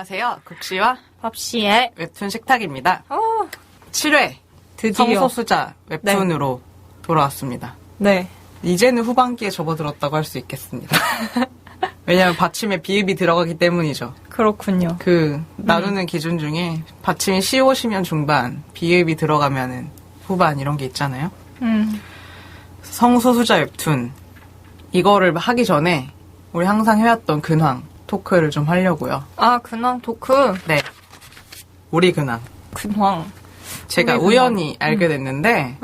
안녕하세요. 국시와 밥씨의 웹툰 식탁입니다. 7회 드디어 성소수자 웹툰으로 돌아왔습니다. 네. 이제는 후반기에 접어들었다고 할 수 있겠습니다. 왜냐하면 받침에 비읍이 들어가기 때문이죠. 그렇군요. 나누는 기준 중에 받침이 시옷이면 중반, 비읍이 들어가면은 후반 이런 게 있잖아요. 성소수자 웹툰 이거를 하기 전에 우리 항상 해왔던 근황 토크를 좀 하려고요. 아, 근황 토크? 네. 우리 근황. 근황. 제가 우연히 알게 됐는데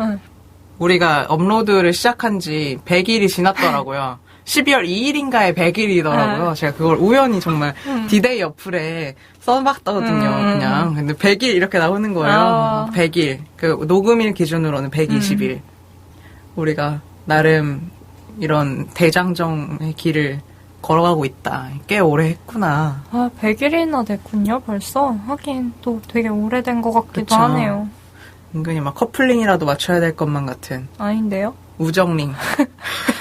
우리가 업로드를 시작한 지 100일이 지났더라고요. 12월 2일인가에 100일이더라고요. 제가 그걸 우연히 정말 디데이 어플에 써봤거든요. 그냥. 근데 100일 이렇게 나오는 거예요. 100일. 그 녹음일 기준으로는 120일. 우리가 나름 이런 대장정의 길을 걸어가고 있다. 꽤 오래 했구나. 아, 100일이나 됐군요, 벌써. 하긴 또 되게 오래된 것 같기도 그쵸. 하네요. 은근히 막 커플링이라도 맞춰야 될 것만 같은. 아닌데요? 우정링.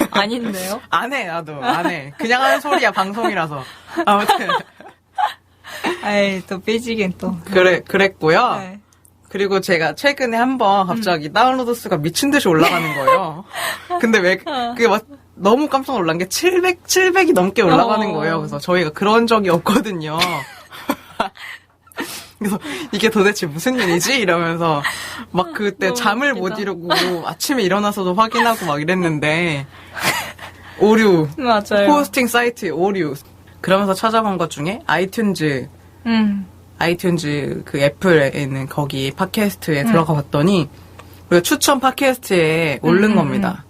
아닌데요? 안 해, 나도. 안 해. 그냥 하는 소리야, 방송이라서. 아무튼. 아이, 또 삐지긴 또. 그랬고요. 네. 그리고 제가 최근에 한번 갑자기 다운로드 수가 미친 듯이 올라가는 거예요. 근데 왜, 그게 막 너무 깜짝 놀란 게 700이 넘게 올라가는 거예요. 그래서 저희가 그런 적이 없거든요. 그래서 이게 도대체 무슨 일이지? 이러면서 막 그때 잠을 못 이루고 아침에 일어나서도 확인하고 막 이랬는데 오류. 맞아요. 호스팅 사이트에 오류. 그러면서 찾아본 것 중에 아이튠즈 그 애플에 있는 거기 팟캐스트에 들어가 봤더니 우리가 추천 팟캐스트에 오른 겁니다.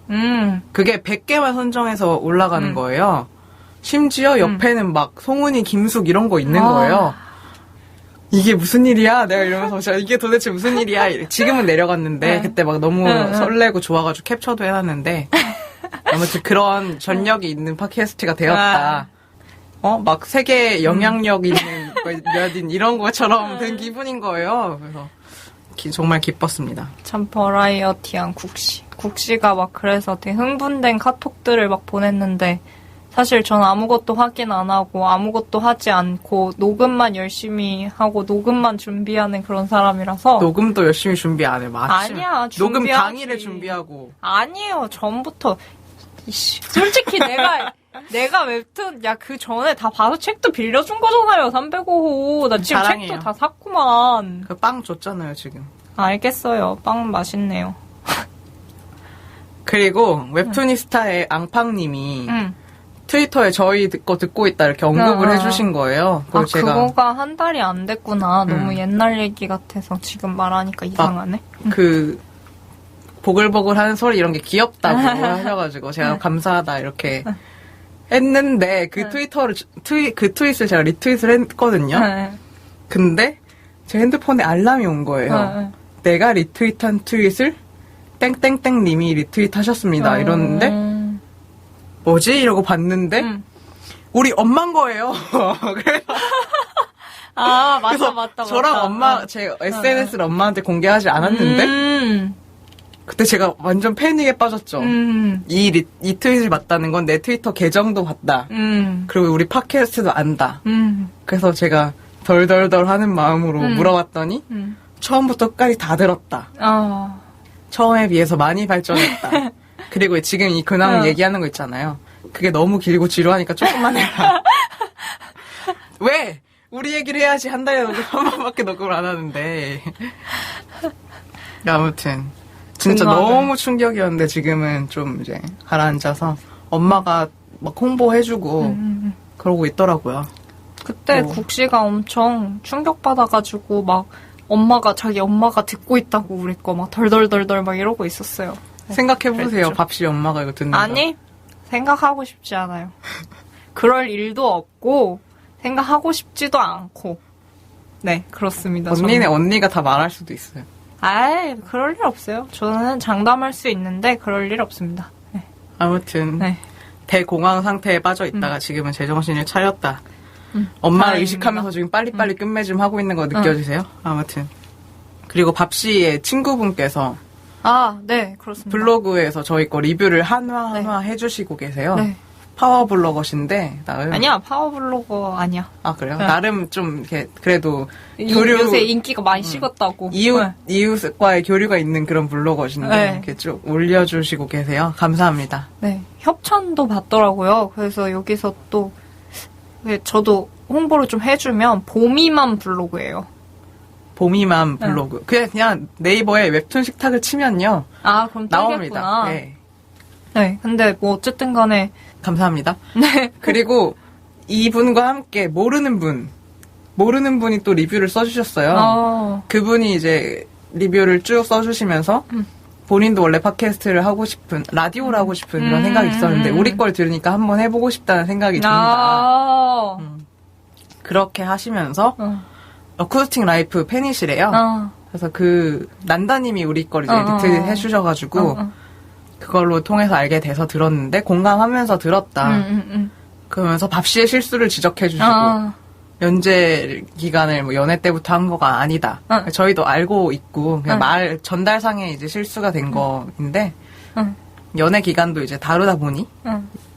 그게 100개만 선정해서 올라가는 거예요. 심지어 옆에는 막 송은이, 김숙 이런 거 있는 거예요. 이게 무슨 일이야? 내가 이러면서 이게 도대체 무슨 일이야? 지금은 내려갔는데 그때 막 너무 설레고 좋아가지고 캡처도 해놨는데 아무튼 그런 전력이 있는 팟캐스트가 되었다. 막 세계 영향력 있는 몇인 이런 것처럼 된 기분인 거예요. 그래서 정말 기뻤습니다. 참 버라이어티한 국시. 국시가 막 그래서 되게 흥분된 카톡들을 막 보냈는데 사실 전 아무것도 확인 안 하고 아무것도 하지 않고 녹음만 열심히 하고 녹음만 준비하는 그런 사람이라서 녹음도 열심히 준비 안 해. 아니야. 녹음 준비하지. 당일에 준비하고. 아니에요. 전부터. 솔직히 내가 웹툰 그 전에 다 봐서 책도 빌려준 거잖아요. 305호. 나 지금 자랑해요. 책도 다 샀구만. 그 빵 줬잖아요, 지금. 알겠어요. 빵 맛있네요. 그리고 웹툰이스타의 앙팡님이 트위터에 저희 거 듣고 있다 이렇게 언급을 해주신 거예요. 제가 그거가 한 달이 안 됐구나. 너무 옛날 얘기 같아서 지금 말하니까 이상하네. 보글보글 하는 소리 이런 게 귀엽다고 하셔가지고 제가 감사하다 이렇게 했는데 그 트윗을 제가 리트윗을 했거든요. 근데 제 핸드폰에 알람이 온 거예요. 내가 리트윗한 트윗을 땡땡땡 님이 리트윗하셨습니다. 이러는데 뭐지? 이러고 봤는데 우리 엄마인 거예요. 그래서 맞다. 저랑 엄마 제 SNS를 엄마한테 공개하지 않았는데 그때 제가 완전 패닉에 빠졌죠. 이 트윗을 봤다는 건 내 트위터 계정도 봤다. 그리고 우리 팟캐스트도 안다. 그래서 제가 덜덜덜 하는 마음으로 물어봤더니 처음부터 끝까지 다 들었다. 처음에 비해서 많이 발전했다. 그리고 지금 이 근황 얘기하는 거 있잖아요. 그게 너무 길고 지루하니까 조금만 해라. 왜? 우리 얘기를 해야지. 한 달에 녹음 한 번밖에 녹음을 안 하는데. 아무튼 진짜 너무 충격이었는데 지금은 좀 이제 가라앉아서 엄마가 막 홍보해주고 그러고 있더라고요. 그때 국시가 엄청 충격받아가지고 막 자기 엄마가 듣고 있다고 우리 거 막 덜덜덜덜 막 이러고 있었어요. 생각해보세요. 밥씨 엄마가 이거 듣는 거. 아니, 생각하고 싶지 않아요. 그럴 일도 없고 생각하고 싶지도 않고. 네, 그렇습니다. 언니가 다 말할 수도 있어요. 아이, 그럴 일 없어요. 저는 장담할 수 있는데 그럴 일 없습니다. 네. 아무튼 대공황 상태에 빠져 있다가 지금은 제정신을 차렸다. 엄마를 의식하면서 지금 빨리빨리 끝맺음 하고 있는 거 느껴지세요? 아무튼. 그리고 밥씨의 친구분께서 네, 그렇습니다. 블로그에서 저희 거 리뷰를 한화 해주시고 계세요. 네. 파워블로거신데 나름 아니야, 파워블로거 아니야. 아 그래요? 네. 나름 좀 이렇게 그래도 요새 인기가 많이 식었다고. 이웃과의 교류가 있는 그런 블로거신데 네. 이렇게 쭉 올려주시고 계세요. 감사합니다. 네, 협찬도 받더라고요. 그래서 여기서 또 저도 홍보를 좀 해주면 봄이만 블로그예요. 봄이만 블로그. 그냥 네이버에 웹툰 식탁을 치면요. 아, 그럼 나옵니다. 뜨겠구나. 네. 네, 근데 뭐 어쨌든 간에 감사합니다. 네. 그리고 이분과 함께 모르는 분이 또 리뷰를 써주셨어요. 그분이 이제 리뷰를 쭉 써주시면서 본인도 원래 팟캐스트를 하고 싶은, 라디오를 하고 싶은 그런 생각이 있었는데 우리 걸 들으니까 한번 해보고 싶다는 생각이 듭니다. 그렇게 하시면서 어쿠스틱 라이프 팬이시래요. 그래서 그 난다님이 우리 걸 이제 리트윗 해주셔가지고 그걸로 통해서 알게 돼서 들었는데 공감하면서 들었다. 그러면서 밥씨의 실수를 지적해주시고 연재 기간을 뭐 연애 때부터 한 거가 아니다. 저희도 알고 있고 그냥 말 전달상에 이제 실수가 된 거인데 연애 기간도 이제 다르다 보니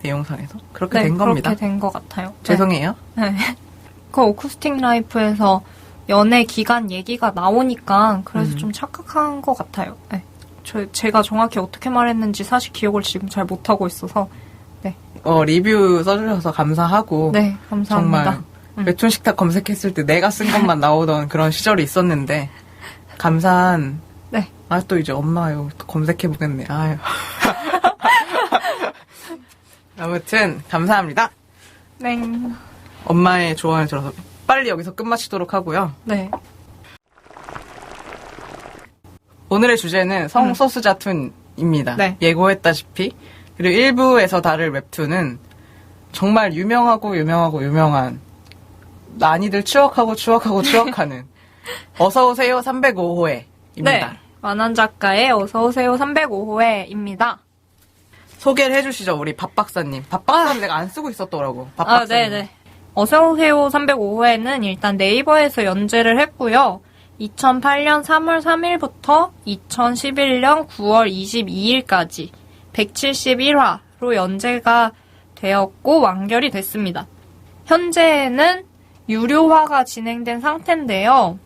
내용상에서 그렇게 된 겁니다. 그렇게 된 것 같아요. 죄송해요. 네. 그 어쿠스틱 라이프에서 연애 기간 얘기가 나오니까 그래서 좀 착각한 것 같아요. 네. 제가 정확히 어떻게 말했는지 사실 기억을 지금 잘 못하고 있어서 네. 리뷰 써주셔서 감사하고 네, 감사합니다. 정말 웹툰 식탁 검색했을 때 내가 쓴 것만 나오던 그런 시절이 있었는데 감사한 네. 아 또 이제 엄마 이거 검색해보겠네. 아유. 아무튼 감사합니다. 네. 엄마의 조언을 들어서 빨리 여기서 끝마치도록 하고요. 네. 오늘의 주제는 성소수자툰입니다. 네. 예고했다시피 그리고 1부에서 다룰 웹툰은 정말 유명한 많이들 추억하는 어서오세요 305호회입니다. 네. 만한 작가의 어서오세요 305호회입니다. 소개를 해주시죠. 우리 밥 박사님. 밥 박사님 내가 안 쓰고 있었더라고. 밥 박사님. 네네. 어서오세요 305회는 일단 네이버에서 연재를 했고요. 2008년 3월 3일부터 2011년 9월 22일까지 171화로 연재가 되었고 완결이 됐습니다. 현재는 유료화가 진행된 상태인데요.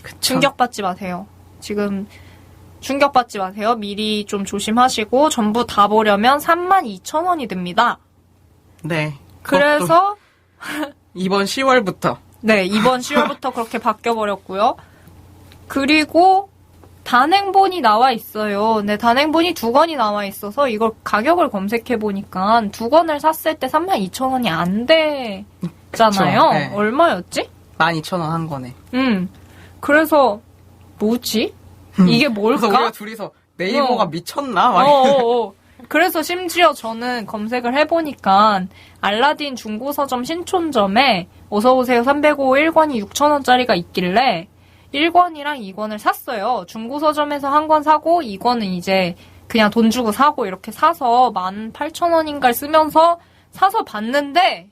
그쵸. 충격받지 마세요. 지금 충격받지 마세요. 미리 좀 조심하시고 전부 다 보려면 32,000원이 듭니다. 네. 그래서 이번 10월부터 네, 이번 10월부터 그렇게 바뀌어버렸고요. 그리고 단행본이 나와 있어요. 근데 단행본이 2권이 나와 있어서 이걸 가격을 검색해보니까 2권을 샀을 때 32,000원이 안 되잖아요. 네. 얼마였지? 12,000원 한 거네. 그래서 뭐지? 이게 뭘까? 그래서 우리가 둘이서 네이버가 미쳤나? 그래서 심지어 저는 검색을 해보니까 알라딘 중고서점 신촌점에 어서오세요 305 1권이 6,000원짜리가 있길래 1권이랑 2권을 샀어요. 중고서점에서 한 권 사고 2권은 이제 그냥 돈 주고 사고 이렇게 사서 18,000원인가를 쓰면서 사서 봤는데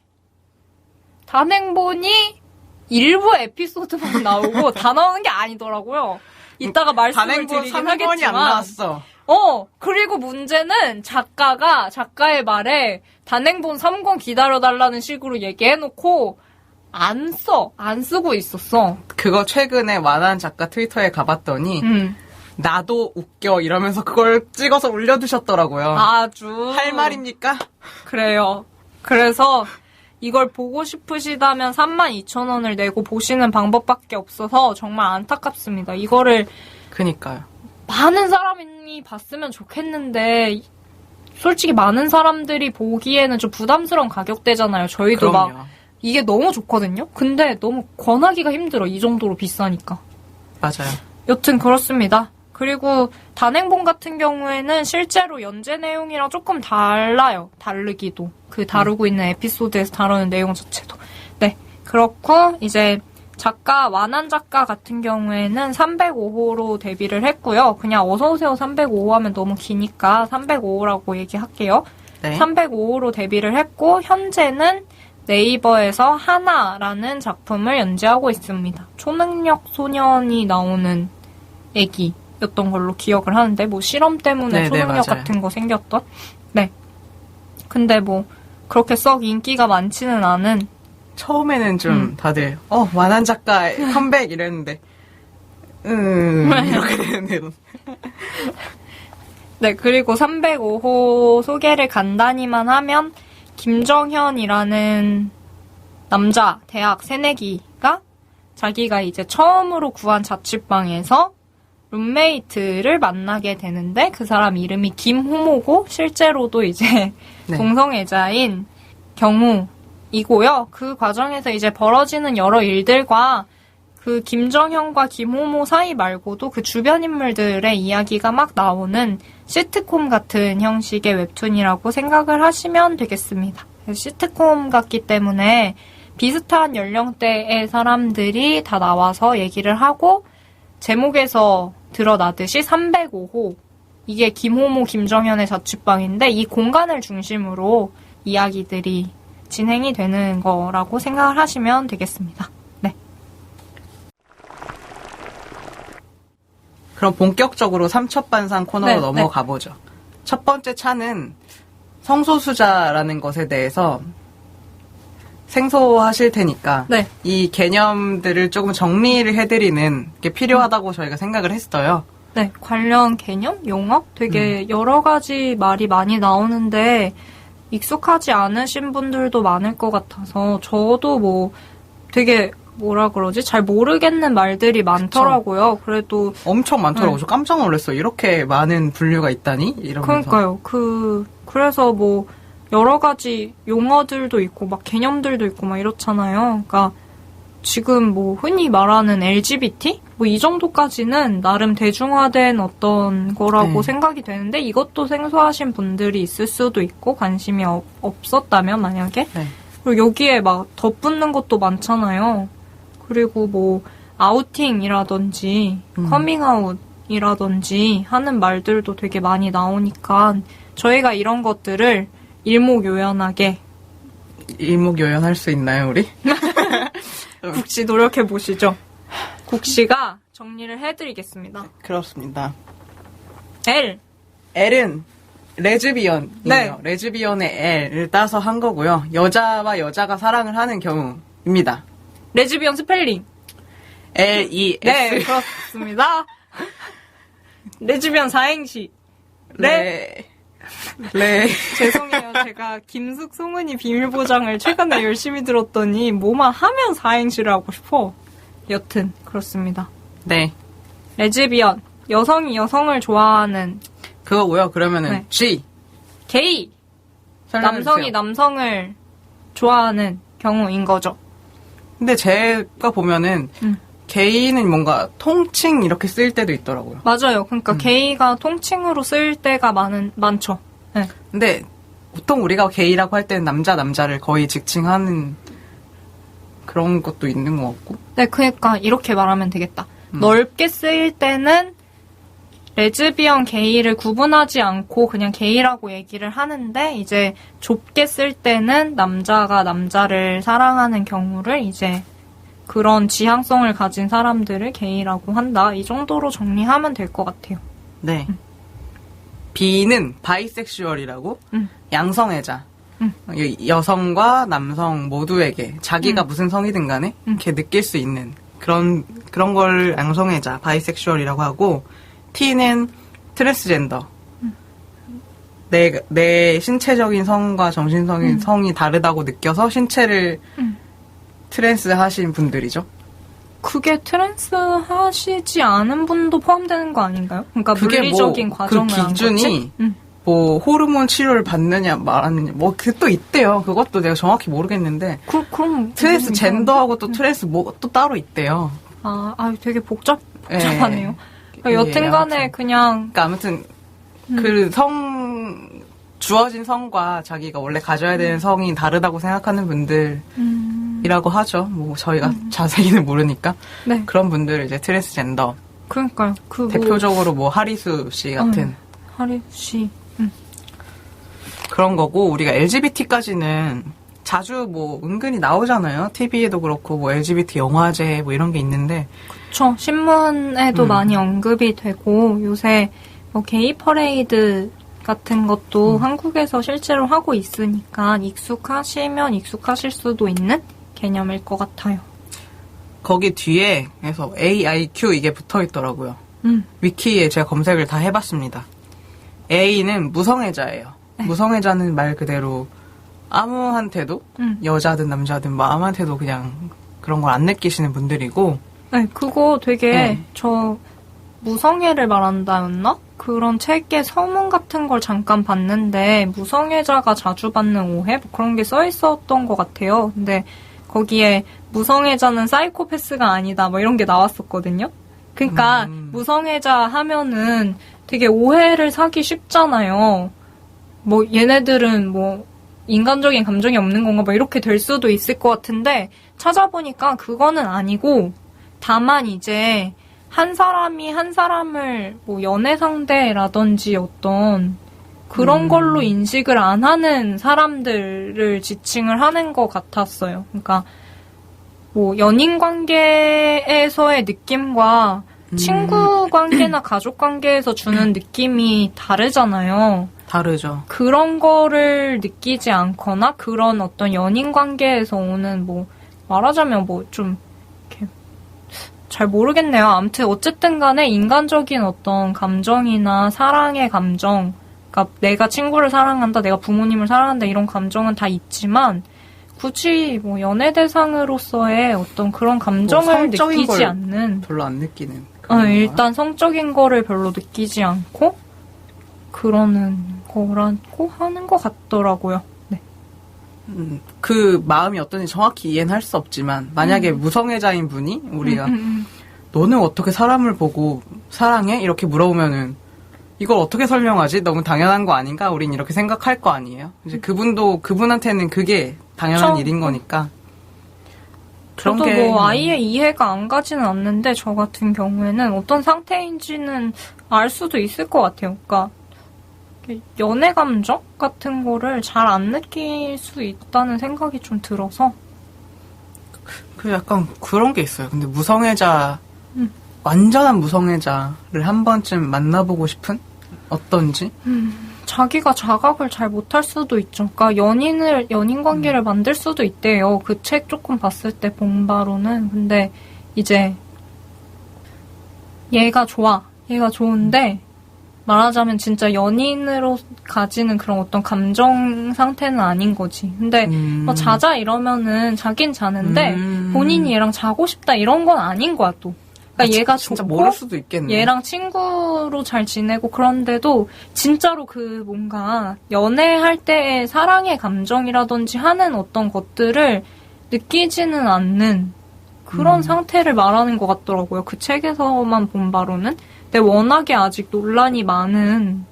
단행본이 일부 에피소드만 나오고 다 나오는 게 아니더라고요. 이따가 말씀을 드리긴 하겠지만. 안 나왔어. 그리고 문제는 작가의 말에 단행본 3권 기다려달라는 식으로 얘기해놓고 안 쓰고 있었어. 그거 최근에 완한 작가 트위터에 가봤더니 나도 웃겨 이러면서 그걸 찍어서 올려두셨더라고요. 아주 할 말입니까? 그래요. 그래서 이걸 보고 싶으시다면 32,000원을 내고 보시는 방법밖에 없어서 정말 안타깝습니다. 이거를 그니까요. 많은 사람이 봤으면 좋겠는데 솔직히 많은 사람들이 보기에는 좀 부담스러운 가격대잖아요. 저희도 그럼요. 막 이게 너무 좋거든요. 근데 너무 권하기가 힘들어. 이 정도로 비싸니까. 맞아요. 여튼 그렇습니다. 그리고 단행본 같은 경우에는 실제로 연재 내용이랑 조금 달라요. 다르기도. 그 다루고 있는 에피소드에서 다루는 내용 자체도. 네. 그렇고 이제 완한 작가 같은 경우에는 305호로 데뷔를 했고요. 그냥 어서오세요 305호 하면 너무 기니까 305호라고 얘기할게요. 네. 305호로 데뷔를 했고 현재는 네이버에서 하나라는 작품을 연재하고 있습니다. 초능력 소년이 나오는 애기였던 걸로 기억을 하는데 뭐 실험 때문에 네네, 초능력 맞아요. 같은 거 생겼던. 네. 근데 뭐 그렇게 썩 인기가 많지는 않은. 처음에는 좀 다들 완한 작가 컴백 이랬는데 이렇게 되는데. 네, 그리고 305호 소개를 간단히만 하면 김정현이라는 남자 대학 새내기가 자기가 이제 처음으로 구한 자취방에서 룸메이트를 만나게 되는데 그 사람 이름이 김호모고 실제로도 이제 네. 동성애자인 경우이고요. 그 과정에서 이제 벌어지는 여러 일들과 그 김정현과 김호모 사이 말고도 그 주변 인물들의 이야기가 막 나오는 시트콤 같은 형식의 웹툰이라고 생각을 하시면 되겠습니다. 시트콤 같기 때문에 비슷한 연령대의 사람들이 다 나와서 얘기를 하고 제목에서 드러나듯이 305호 이게 김호모, 김정현의 자취방인데 이 공간을 중심으로 이야기들이 진행이 되는 거라고 생각을 하시면 되겠습니다. 네. 그럼 본격적으로 삼첩반상 코너로 넘어가 보죠. 첫 번째 차는 성소수자라는 것에 대해서 생소하실 테니까 이 개념들을 조금 정리를 해드리는 게 필요하다고 저희가 생각을 했어요. 네, 관련 개념, 용어 되게 여러 가지 말이 많이 나오는데 익숙하지 않으신 분들도 많을 것 같아서 저도 뭐 되게 뭐라 그러지? 잘 모르겠는 말들이 많더라고요. 그래도 엄청 많더라고요. 저 깜짝 놀랐어요. 이렇게 많은 분류가 있다니? 이러면서. 그러니까요. 그래서 뭐 여러 가지 용어들도 있고 막 개념들도 있고 막 이렇잖아요. 그러니까 지금 뭐 흔히 말하는 LGBT 뭐 이 정도까지는 나름 대중화된 어떤 거라고 생각이 되는데 이것도 생소하신 분들이 있을 수도 있고 관심이 없었다면 만약에 그리고 여기에 막 덧붙는 것도 많잖아요. 그리고 뭐 아우팅이라든지 커밍아웃이라든지 하는 말들도 되게 많이 나오니까 저희가 이런 것들을 일목요연하게 일목요연할 수 있나요, 우리? 국시 노력해 보시죠. 국시가 정리를 해드리겠습니다. 그렇습니다. L은 레즈비언이에요. 네. 레즈비언의 L을 따서 한 거고요. 여자와 여자가 사랑을 하는 경우입니다. 레즈비언 스펠링 L-E-S. 네, 그렇습니다. 레즈비언 사행시 죄송해요. 제가 김숙 송은이 비밀보장을 최근에 열심히 들었더니 뭐만 하면 사행시를 하고 싶어. 여튼 그렇습니다. 네. 레즈비언 여성이 여성을 좋아하는 그거고요. 그러면은 G. 게이 남성이 남성을 좋아하는 경우인 거죠. 근데 제가 보면은 게이는 뭔가 통칭 이렇게 쓸 때도 있더라고요. 맞아요. 그러니까 게이가 통칭으로 쓸 때가 많죠. 네. 근데 보통 우리가 게이라고 할 때는 남자를 거의 직칭하는 그런 것도 있는 것 같고. 네, 그러니까 이렇게 말하면 되겠다. 넓게 쓰일 때는 레즈비언, 게이를 구분하지 않고 그냥 게이라고 얘기를 하는데 이제 좁게 쓸 때는 남자가 남자를 사랑하는 경우를 이제 그런 지향성을 가진 사람들을 게이라고 한다. 이 정도로 정리하면 될 것 같아요. 네. B는 바이섹슈얼이라고 양성애자. 여성과 남성 모두에게 자기가 무슨 성이든 간에 이렇게 느낄 수 있는 그런 걸 양성애자, 바이섹슈얼이라고 하고 T는 트랜스젠더. 내 신체적인 성과 정신적인 성이 다르다고 느껴서 신체를 트랜스 하신 분들이죠. 그게 트랜스 하시지 않은 분도 포함되는 거 아닌가요? 그러니까 물리적인 과정을 그 기준이 뭐 호르몬 치료를 받느냐 말하느냐 뭐 그게 또 있대요. 그것도 내가 정확히 모르겠는데 그럼 트랜스 젠더하고 또 트랜스 뭐 또 따로 있대요. 되게 복잡하네요. 여튼간에 그러니까 아무튼 그 주어진 성과 자기가 원래 가져야 되는 성이 다르다고 생각하는 분들이라고 하죠. 뭐 저희가 자세히는 모르니까 네. 그런 분들을 이제 트랜스젠더. 그러니까요. 대표적으로 뭐 하리수 씨 같은 하리수 씨 그런 거고 우리가 LGBT까지는 자주 뭐 은근히 나오잖아요. TV에도 그렇고 뭐 LGBT 영화제 뭐 이런 게 있는데 그쵸. 신문에도 많이 언급이 되고 요새 뭐 게이 퍼레이드 같은 것도 한국에서 실제로 하고 있으니까 익숙하시면 익숙하실 수도 있는 개념일 것 같아요. 거기 뒤에에서 AIQ 이게 붙어 있더라고요. 위키에 제가 검색을 다 해봤습니다. A는 무성애자예요. 네. 무성애자는 말 그대로 아무한테도 여자든 남자든 뭐 아무한테도 그냥 그런 걸 안 느끼시는 분들이고. 네, 그거 되게 저 무성애를 말한다였나? 그런 책의 서문 같은 걸 잠깐 봤는데 무성애자가 자주 받는 오해? 뭐 그런 게 써 있었던 것 같아요. 근데 거기에 무성애자는 사이코패스가 아니다 뭐 이런 게 나왔었거든요. 그러니까 무성애자 하면은 되게 오해를 사기 쉽잖아요. 뭐 얘네들은 뭐 인간적인 감정이 없는 건가 뭐 이렇게 될 수도 있을 것 같은데 찾아보니까 그거는 아니고 다만 이제 한 사람이 한 사람을 뭐 연애 상대라든지 어떤 그런 걸로 인식을 안 하는 사람들을 지칭을 하는 것 같았어요. 그러니까 뭐 연인 관계에서의 느낌과 친구 관계나 가족 관계에서 주는 느낌이 다르잖아요. 다르죠. 그런 거를 느끼지 않거나 그런 어떤 연인 관계에서 오는 뭐 말하자면 뭐 좀 잘 모르겠네요. 아무튼 어쨌든 간에 인간적인 어떤 감정이나 사랑의 감정, 그러니까 내가 친구를 사랑한다, 내가 부모님을 사랑한다 이런 감정은 다 있지만 굳이 뭐 연애 대상으로서의 어떤 그런 감정을 뭐 느끼지 않는 별로 안 느끼는 일단 성적인 거를 별로 느끼지 않고 그러는 거라고 하는 것 같더라고요. 네. 그 마음이 어떤지 정확히 이해는 할 수 없지만 만약에 무성애자인 분이 우리가 너는 어떻게 사람을 보고 사랑해? 이렇게 물어보면은 이걸 어떻게 설명하지? 너무 당연한 거 아닌가? 우린 이렇게 생각할 거 아니에요? 이제 그분한테는 그게 당연한 일인 거니까. 저도 뭐 아예 이해가 안 가지는 않는데 저 같은 경우에는 어떤 상태인지는 알 수도 있을 것 같아요. 그러니까 연애 감정 같은 거를 잘 안 느낄 수 있다는 생각이 좀 들어서. 그 약간 그런 게 있어요. 근데 무성애자, 완전한 무성애자를 한 번쯤 만나보고 싶은? 어떤지? 자기가 자각을 잘 못할 수도 있죠. 그러니까 연인 관계를 만들 수도 있대요. 그 책 조금 봤을 때 본 바로는. 근데 이제 얘가 좋은데 말하자면 진짜 연인으로 가지는 그런 어떤 감정 상태는 아닌 거지. 근데 뭐 자자 이러면은 자긴 자는데 본인이 얘랑 자고 싶다 이런 건 아닌 거야 또. 그러니까 얘가 진짜 모를 수도 있겠네. 얘랑 친구로 잘 지내고 그런데도 진짜로 그 뭔가 연애할 때의 사랑의 감정이라든지 하는 어떤 것들을 느끼지는 않는 그런 상태를 말하는 것 같더라고요. 그 책에서만 본 바로는. 근데 워낙에 아직 논란이 많은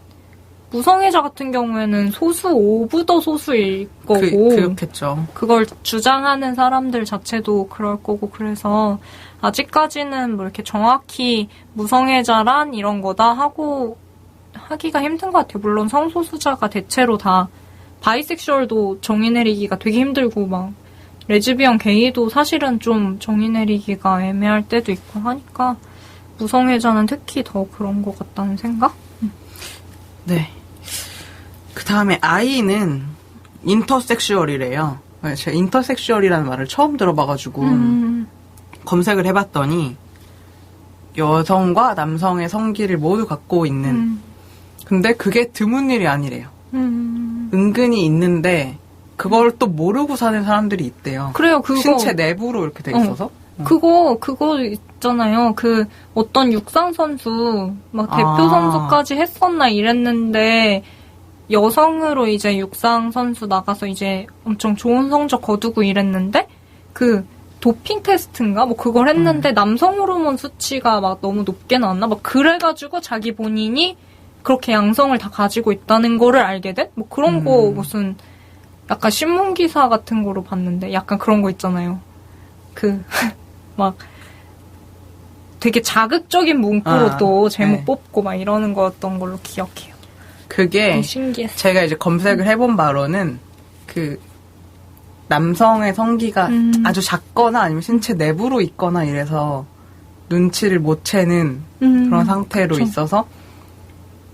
무성애자 같은 경우에는 오브더 소수일 거고 그렇겠죠. 그걸 주장하는 사람들 자체도 그럴 거고 그래서 아직까지는 뭐 이렇게 정확히 무성애자란 이런 거다 하고 하기가 힘든 것 같아요. 물론 성소수자가 대체로 다 바이섹슈얼도 정의 내리기가 되게 힘들고 막 레즈비언, 게이도 사실은 좀 정의 내리기가 애매할 때도 있고 하니까 무성애자는 특히 더 그런 것 같다는 생각? 네. 그 다음에 I는 인터섹슈얼이래요. 제가 인터섹슈얼이라는 말을 처음 들어봐가지고 검색을 해봤더니 여성과 남성의 성기를 모두 갖고 있는 근데 그게 드문 일이 아니래요. 은근히 있는데 그걸 또 모르고 사는 사람들이 있대요. 그래요. 그거 신체 내부로 이렇게 돼 있어서. 그거 있잖아요. 그 어떤 육상 선수 막 대표 선수까지 했었나 이랬는데 여성으로 이제 육상 선수 나가서 이제 엄청 좋은 성적 거두고 이랬는데 그 도핑 테스트인가 뭐 그걸 했는데 남성 호르몬 수치가 막 너무 높게 나왔나 막 그래가지고 자기 본인이 그렇게 양성을 다 가지고 있다는 거를 알게 된 뭐 그런 거 무슨 약간 신문 기사 같은 거로 봤는데 약간 그런 거 있잖아요. 그 막 되게 자극적인 문구로 또 제목 뽑고 막 이러는 거였던 걸로 기억해요. 그게 신기했어요. 제가 이제 검색을 해본 바로는 그 남성의 성기가 아주 작거나 아니면 신체 내부로 있거나 이래서 눈치를 못 채는 그런 상태로 있어서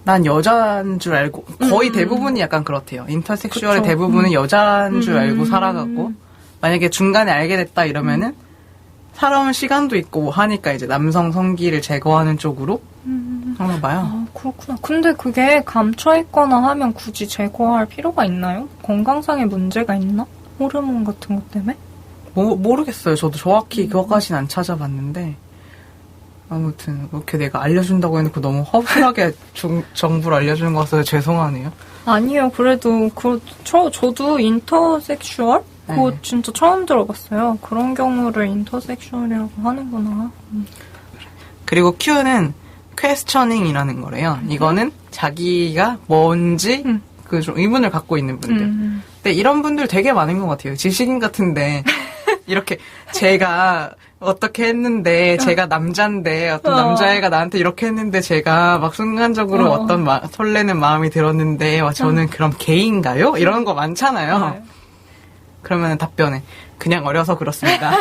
난 여자인 줄 알고 거의 대부분이 약간 그렇대요. 인터섹슈얼의 그쵸. 대부분은 여자인 줄 알고 살아가고 만약에 중간에 알게 됐다 이러면은 살아온 시간도 있고 하니까 이제 남성 성기를 제거하는 쪽으로 하나 봐요. 아, 그렇구나. 근데 그게 감춰있거나 하면 굳이 제거할 필요가 있나요? 건강상의 문제가 있나? 호르몬 같은 것 때문에? 모르겠어요. 저도 정확히 그것까지는 안 찾아봤는데 아무튼 그렇게 내가 알려준다고 해놓고 너무 허술하게 정보를 알려주는 것 같아서 죄송하네요. 아니요. 그래도 저도 인터섹슈얼? 그거 네. 진짜 처음 들어봤어요. 그런 경우를 인터섹슈얼이라고 하는구나. 그리고 Q는 퀘스처닝이라는 거래요. 이거는 자기가 뭔지 그 좀 의문을 갖고 있는 분들. 근데 이런 분들 되게 많은 것 같아요. 지식인 같은데 이렇게 제가 어떻게 했는데 제가 남잔데 어떤 남자애가 나한테 이렇게 했는데 제가 막 순간적으로 어떤 설레는 마음이 들었는데 저는 그럼 게이인가요? 이런 거 많잖아요. 네. 그러면 답변에 그냥 어려서 그렇습니다.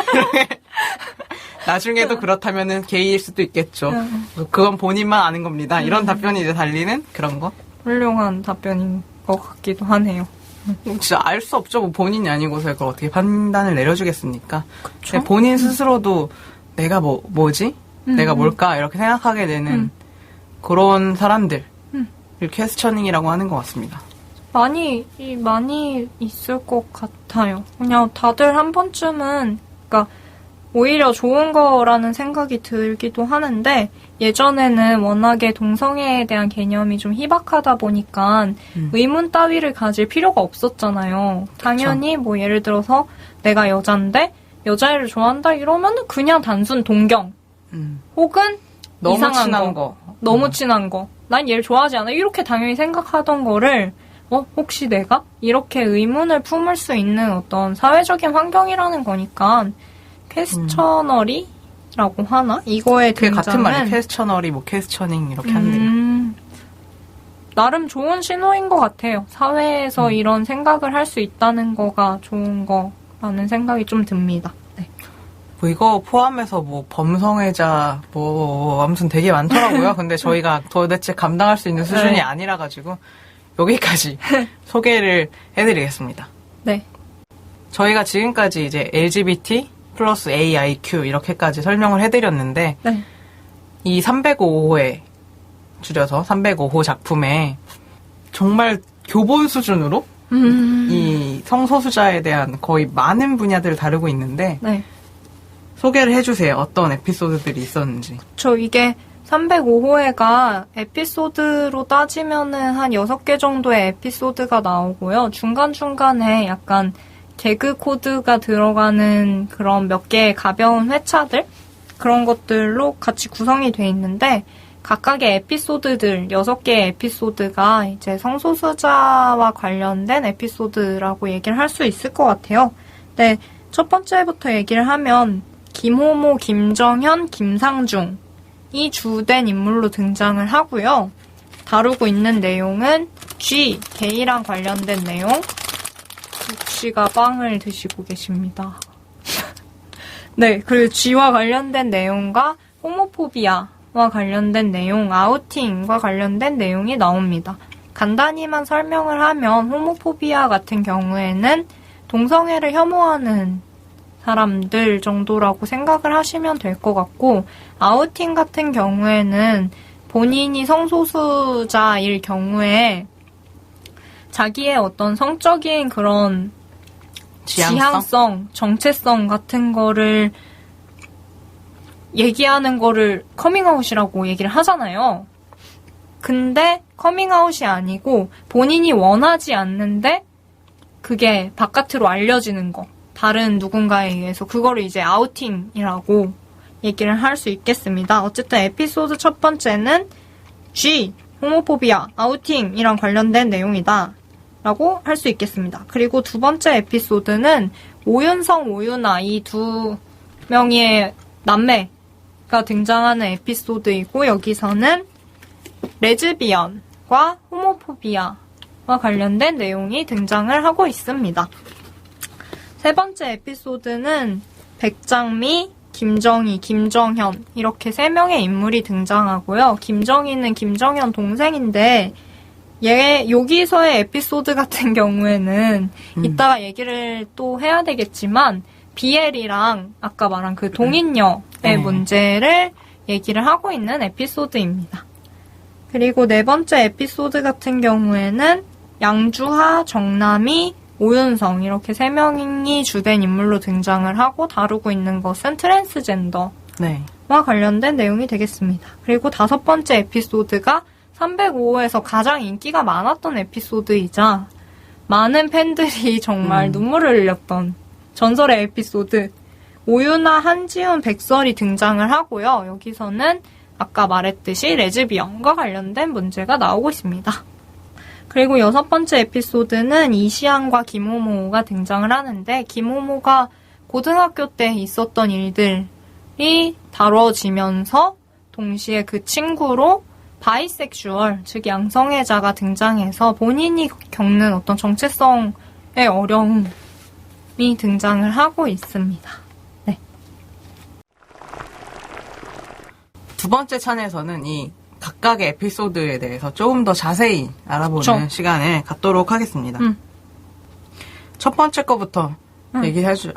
나중에도 그렇다면은 게이일 수도 있겠죠. 그건 본인만 아는 겁니다. 이런 답변이 이제 달리는 그런 거. 훌륭한 답변인 것 같기도 하네요. 진짜 알 수 없죠. 뭐 본인이 아니고서 그걸 어떻게 판단을 내려주겠습니까? 그쵸? 본인 스스로도 내가 뭐지? 내가 뭘까? 이렇게 생각하게 되는 그런 사람들. 을 퀘스처닝이라고 하는 것 같습니다. 많이 있을 것 같아요. 그냥 다들 한 번쯤은, 그러니까 오히려 좋은 거라는 생각이 들기도 하는데, 예전에는 워낙에 동성애에 대한 개념이 좀 희박하다 보니까 의문 따위를 가질 필요가 없었잖아요. 당연히 뭐 예를 들어서 내가 여잔데 여자애를 좋아한다 이러면은 그냥 단순 동경. 혹은 너무 이상한 친한 거. 너무 친한 거. 난 얘를 좋아하지 않아. 이렇게 당연히 생각하던 거를 혹시 내가? 이렇게 의문을 품을 수 있는 어떤 사회적인 환경이라는 거니까 퀘스처너리라고 하나? 이거의 그게 등장은 같은 말이에요. 퀘스처너리, 뭐 퀘스처닝 이렇게 한대요. 나름 좋은 신호인 것 같아요. 사회에서 이런 생각을 할 수 있다는 거가 좋은 거라는 생각이 좀 듭니다. 네. 뭐 이거 포함해서 뭐 범성애자 뭐 아무튼 되게 많더라고요. 근데 저희가 도대체 감당할 수 있는 수준이 네. 아니라 가지고 여기까지 소개를 해드리겠습니다. 네. 저희가 지금까지 이제 LGBT 플러스 AIQ 이렇게까지 설명을 해드렸는데 네. 이 305호에 줄여서 305호 작품에 정말 교본 수준으로 이 성소수자에 대한 거의 많은 분야들을 다루고 있는데 네. 소개를 해주세요. 어떤 에피소드들이 있었는지. 이게 305호회가 에피소드로 따지면은 한 6개 정도의 에피소드가 나오고요. 중간중간에 약간 개그 코드가 들어가는 그런 몇 개의 가벼운 회차들? 그런 것들로 같이 구성이 돼 있는데, 각각의 에피소드들, 6개의 에피소드가 이제 성소수자와 관련된 에피소드라고 얘기를 할 수 있을 것 같아요. 네, 첫 번째부터 얘기를 하면, 김호모, 김정현, 김상중, 이 주된 인물로 등장을 하고요. 다루고 있는 내용은 G, 게이랑 관련된 내용. G씨가 빵을 드시고 계십니다. 네, 그리고 G와 관련된 내용과 호모포비아와 관련된 내용, 아우팅과 관련된 내용이 나옵니다. 간단히만 설명을 하면 호모포비아 같은 경우에는 동성애를 혐오하는 사람들 정도라고 생각을 하시면 될 것 같고, 아우팅 같은 경우에는 본인이 성소수자일 경우에 자기의 어떤 성적인 그런 지향성, 정체성 같은 거를 얘기하는 거를 커밍아웃이라고 얘기를 하잖아요. 근데 커밍아웃이 아니고 본인이 원하지 않는데 그게 바깥으로 알려지는 거. 다른 누군가에 의해서 그거를 이제 아우팅이라고 얘기를 할 수 있겠습니다. 어쨌든 에피소드 첫 번째는 G, 호모포비아, 아우팅이랑 관련된 내용이다 라고 할 수 있겠습니다. 그리고 두 번째 에피소드는 오윤성, 오윤아 이 두 명의 남매가 등장하는 에피소드이고, 여기서는 레즈비언과 호모포비아와 관련된 내용이 등장을 하고 있습니다. 세 번째 에피소드는 백장미, 김정희, 김정현 이렇게 3명의 인물이 등장하고요. 김정희는 김정현 동생인데 여기서의 에피소드 같은 경우에는 이따가 얘기를 또 해야 되겠지만 비엘이랑 아까 말한 그 동인녀의 문제를 얘기를 하고 있는 에피소드입니다. 그리고 4번째 에피소드 같은 경우에는 양주하, 정남이, 오윤성 이렇게 3명이 주된 인물로 등장을 하고 다루고 있는 것은 트랜스젠더와 관련된 내용이 되겠습니다. 그리고 5번째 에피소드가 305호에서 가장 인기가 많았던 에피소드이자 많은 팬들이 정말 눈물을 흘렸던 전설의 에피소드 오유나, 한지훈, 백설이 등장을 하고요. 여기서는 아까 말했듯이 레즈비언과 관련된 문제가 나오고 있습니다. 그리고 6번째 에피소드는 이시안과 김호모가 등장을 하는데 김호모가 고등학교 때 있었던 일들이 다뤄지면서 동시에 그 친구로 바이섹슈얼, 즉 양성애자가 등장해서 본인이 겪는 어떤 정체성의 어려움이 등장을 하고 있습니다. 네. 2번째 찬에서는 이 각각의 에피소드에 대해서 조금 더 자세히 알아보는 시간을 갖도록 하겠습니다. 첫 번째 거부터 얘기하죠.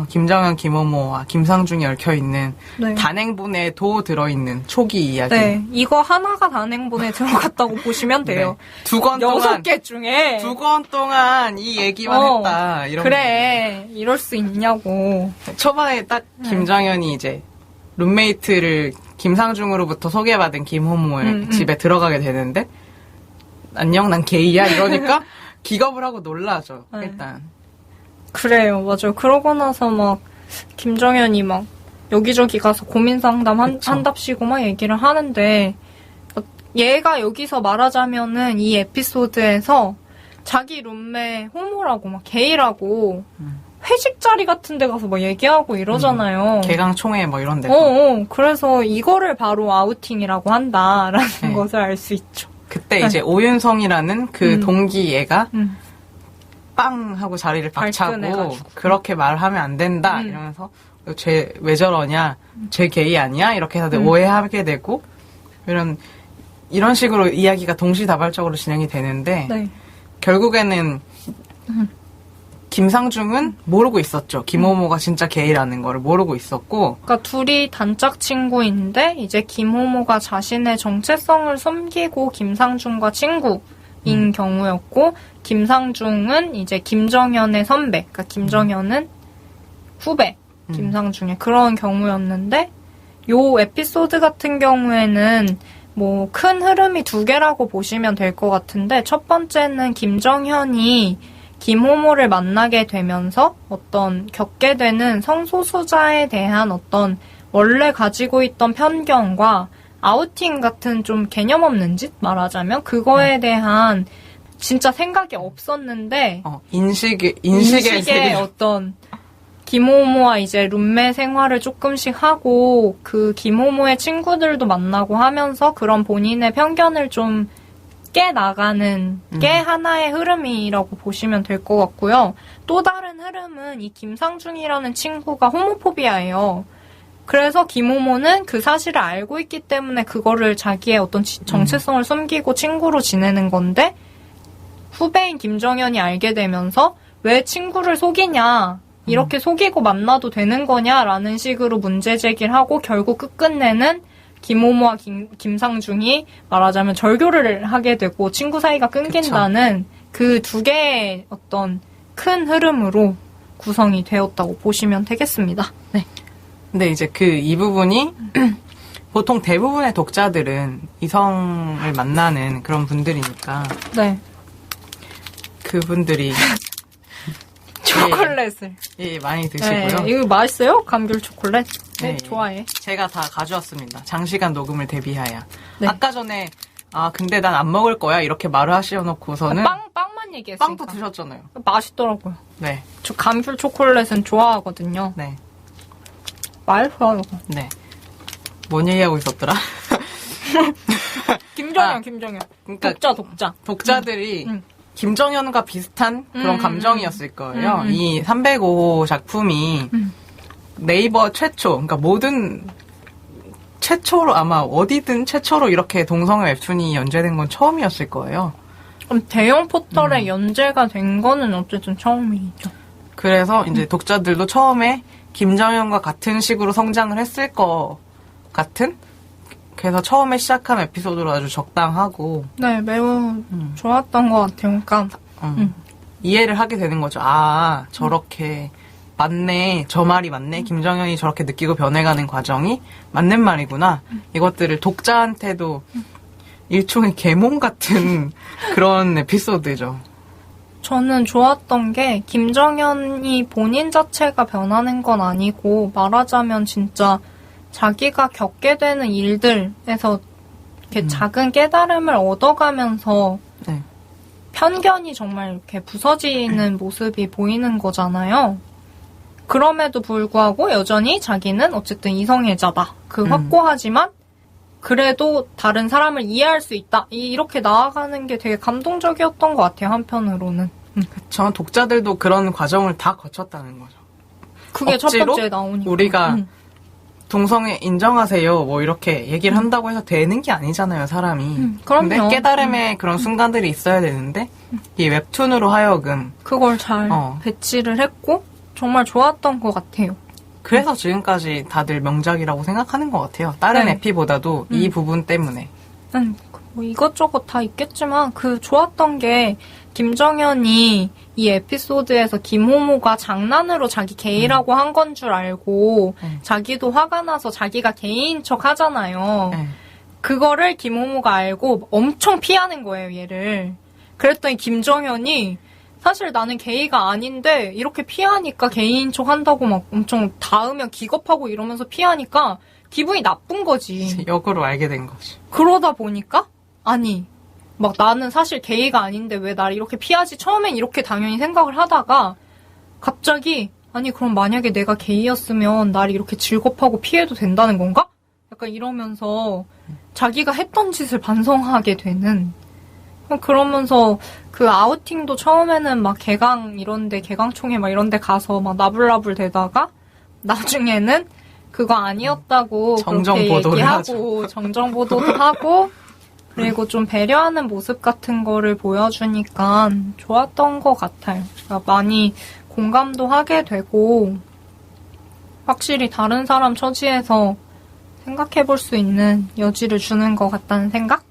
김정현, 김호모와 김상중이 얽혀있는 단행본에 도 들어있는 초기 이야기. 네, 이거 하나가 단행본에 들어갔다고 보시면 돼요. 2권 동안 6개 중에 2권 동안 이 얘기만 했다. 이런 그래, 이럴 수 있냐고. 초반에 딱 김정현이 이제 룸메이트를 김상중으로부터 소개받은 김호모의 집에 들어가게 되는데 안녕, 난 게이야 이러니까 기겁을 하고 놀라죠. 일단. 그래요, 맞아요. 그러고 나서 막 김정현이 막 여기저기 가서 고민 상담 한답시고 막 얘기를 하는데 얘가 여기서 말하자면은 이 에피소드에서 자기 룸메 호모라고 막 게이라고 회식 자리 같은 데 가서 막 얘기하고 이러잖아요. 개강총회 뭐 이런 데. 그래서 이거를 바로 아우팅이라고 한다라는 것을 알 수 있죠. 그때 이제 오윤성이라는 그 동기 얘가 빵 하고 자리를 박차고 그렇게 말하면 안 된다 이러면서 쟤 왜 저러냐, 쟤 게이 아니야 이렇게 해서 오해하게 되고 이런 식으로 이야기가 동시다발적으로 진행이 되는데 결국에는 김상중은 모르고 있었죠. 김호모가 진짜 게이라는 거를 모르고 있었고. 그러니까 둘이 단짝 친구인데 이제 김호모가 자신의 정체성을 숨기고 김상중과 친구인 경우였고 김상중은 이제 김정현의 선배, 그러니까 김정현은 후배, 김상중의 그런 경우였는데 요 에피소드 같은 경우에는 뭐 큰 흐름이 2개라고 보시면 될 것 같은데 첫 번째는 김정현이 김호모를 만나게 되면서 어떤 겪게 되는 성소수자에 대한 어떤 원래 가지고 있던 편견과 아우팅 같은 좀 개념 없는 짓 말하자면 그거에 대한 진짜 생각이 없었는데 인식의 어떤 김호모와 이제 룸메 생활을 조금씩 하고 그 김호모의 친구들도 만나고 하면서 그런 본인의 편견을 좀 깨나가는 게 하나의 흐름이라고 보시면 될 것 같고요. 또 다른 흐름은 이 김상중이라는 친구가 호모포비아예요. 그래서 김호모는 그 사실을 알고 있기 때문에 그거를 자기의 어떤 정체성을 숨기고 친구로 지내는 건데 후배인 김정현이 알게 되면서 왜 친구를 속이냐, 이렇게 속이고 만나도 되는 거냐라는 식으로 문제 제기를 하고 결국 끝끝내는 김호모와 김상중이 말하자면 절교를 하게 되고 친구 사이가 끊긴다는 그 2개의 어떤 큰 흐름으로 구성이 되었다고 보시면 되겠습니다. 네. 근데 이제 이 부분이 보통 대부분의 독자들은 이성을 만나는 그런 분들이니까 그분들이 초콜릿을 많이 드시고요. 이거 맛있어요? 감귤 초콜릿? 네, 좋아해. 제가 다 가져왔습니다. 장시간 녹음을 대비하여. 아까 전에 근데 난 안 먹을 거야 이렇게 말을 하셔놓고서는 빵만 얘기했으니까. 빵도 드셨잖아요. 맛있더라고요. 네. 저 감귤 초콜릿은 좋아하거든요. 네. 맛있어요. 네. 뭔 얘기하고 있었더라? 김정현. 그러니까 독자들이 김정현과 비슷한 그런 감정이었을 거예요. 이 305호 작품이 네이버 최초, 그러니까 모든 최초로 아마 어디든 최초로 이렇게 동성애 웹툰이 연재된 건 처음이었을 거예요. 그럼 대형 포털에 연재가 된 거는 어쨌든 처음이죠. 그래서 이제 독자들도 처음에 김정현과 같은 식으로 성장을 했을 것 같은? 그래서 처음에 시작한 에피소드로 아주 적당하고. 네, 매우 좋았던 것 같아요. 그러니까 이해를 하게 되는 거죠. 아, 저렇게 맞네. 저 말이 맞네. 김정현이 저렇게 느끼고 변해가는 과정이 맞는 말이구나. 이것들을 독자한테도 일종의 계몽 같은 그런 에피소드죠. 저는 좋았던 게 김정현이 본인 자체가 변하는 건 아니고 말하자면 진짜 자기가 겪게 되는 일들에서 이렇게 작은 깨달음을 얻어가면서 네. 편견이 정말 이렇게 부서지는 모습이 보이는 거잖아요. 그럼에도 불구하고 여전히 자기는 어쨌든 이성애자다. 확고하지만 그래도 다른 사람을 이해할 수 있다. 이렇게 나아가는 게 되게 감동적이었던 것 같아요. 한편으로는. 그쵸. 독자들도 그런 과정을 다 거쳤다는 거죠. 그게 첫 번째 나오니까. 우리가 동성애 인정하세요. 뭐 이렇게 얘기를 한다고 해서 되는 게 아니잖아요. 사람이. 그럼요. 근데 깨달음의 그런 순간들이 있어야 되는데 이 웹툰으로 하여금 그걸 잘 배치를 했고 정말 좋았던 것 같아요. 그래서 지금까지 다들 명작이라고 생각하는 것 같아요. 다른 네. 에피보다도 이 부분 때문에. 뭐 이것저것 다 있겠지만 좋았던 게 김정현이 이 에피소드에서 김호모가 장난으로 자기 게이라고 한 건 줄 알고 자기도 화가 나서 자기가 게이인 척 하잖아요. 그거를 김호모가 알고 엄청 피하는 거예요, 얘를. 그랬더니 김정현이 사실 나는 게이가 아닌데 이렇게 피하니까 게이인 척 한다고 막 엄청 닿으면 기겁하고 이러면서 피하니까 기분이 나쁜 거지. 역으로 알게 된 거지. 그러다 보니까 아니 막 나는 사실 게이가 아닌데 왜 나를 이렇게 피하지? 처음엔 이렇게 당연히 생각을 하다가 갑자기 아니 그럼 만약에 내가 게이였으면 나를 이렇게 질겁하고 피해도 된다는 건가? 약간 이러면서 자기가 했던 짓을 반성하게 되는. 그러면서 그 아우팅도 처음에는 막 개강총회 막 이런데 가서 막 나불나불 대다가 나중에는 그거 아니었다고 그렇게 얘기하고 정정보도도 하고 그리고 좀 배려하는 모습 같은 거를 보여주니까 좋았던 것 같아요. 그러니까 많이 공감도 하게 되고 확실히 다른 사람 처지에서 생각해볼 수 있는 여지를 주는 것 같다는 생각?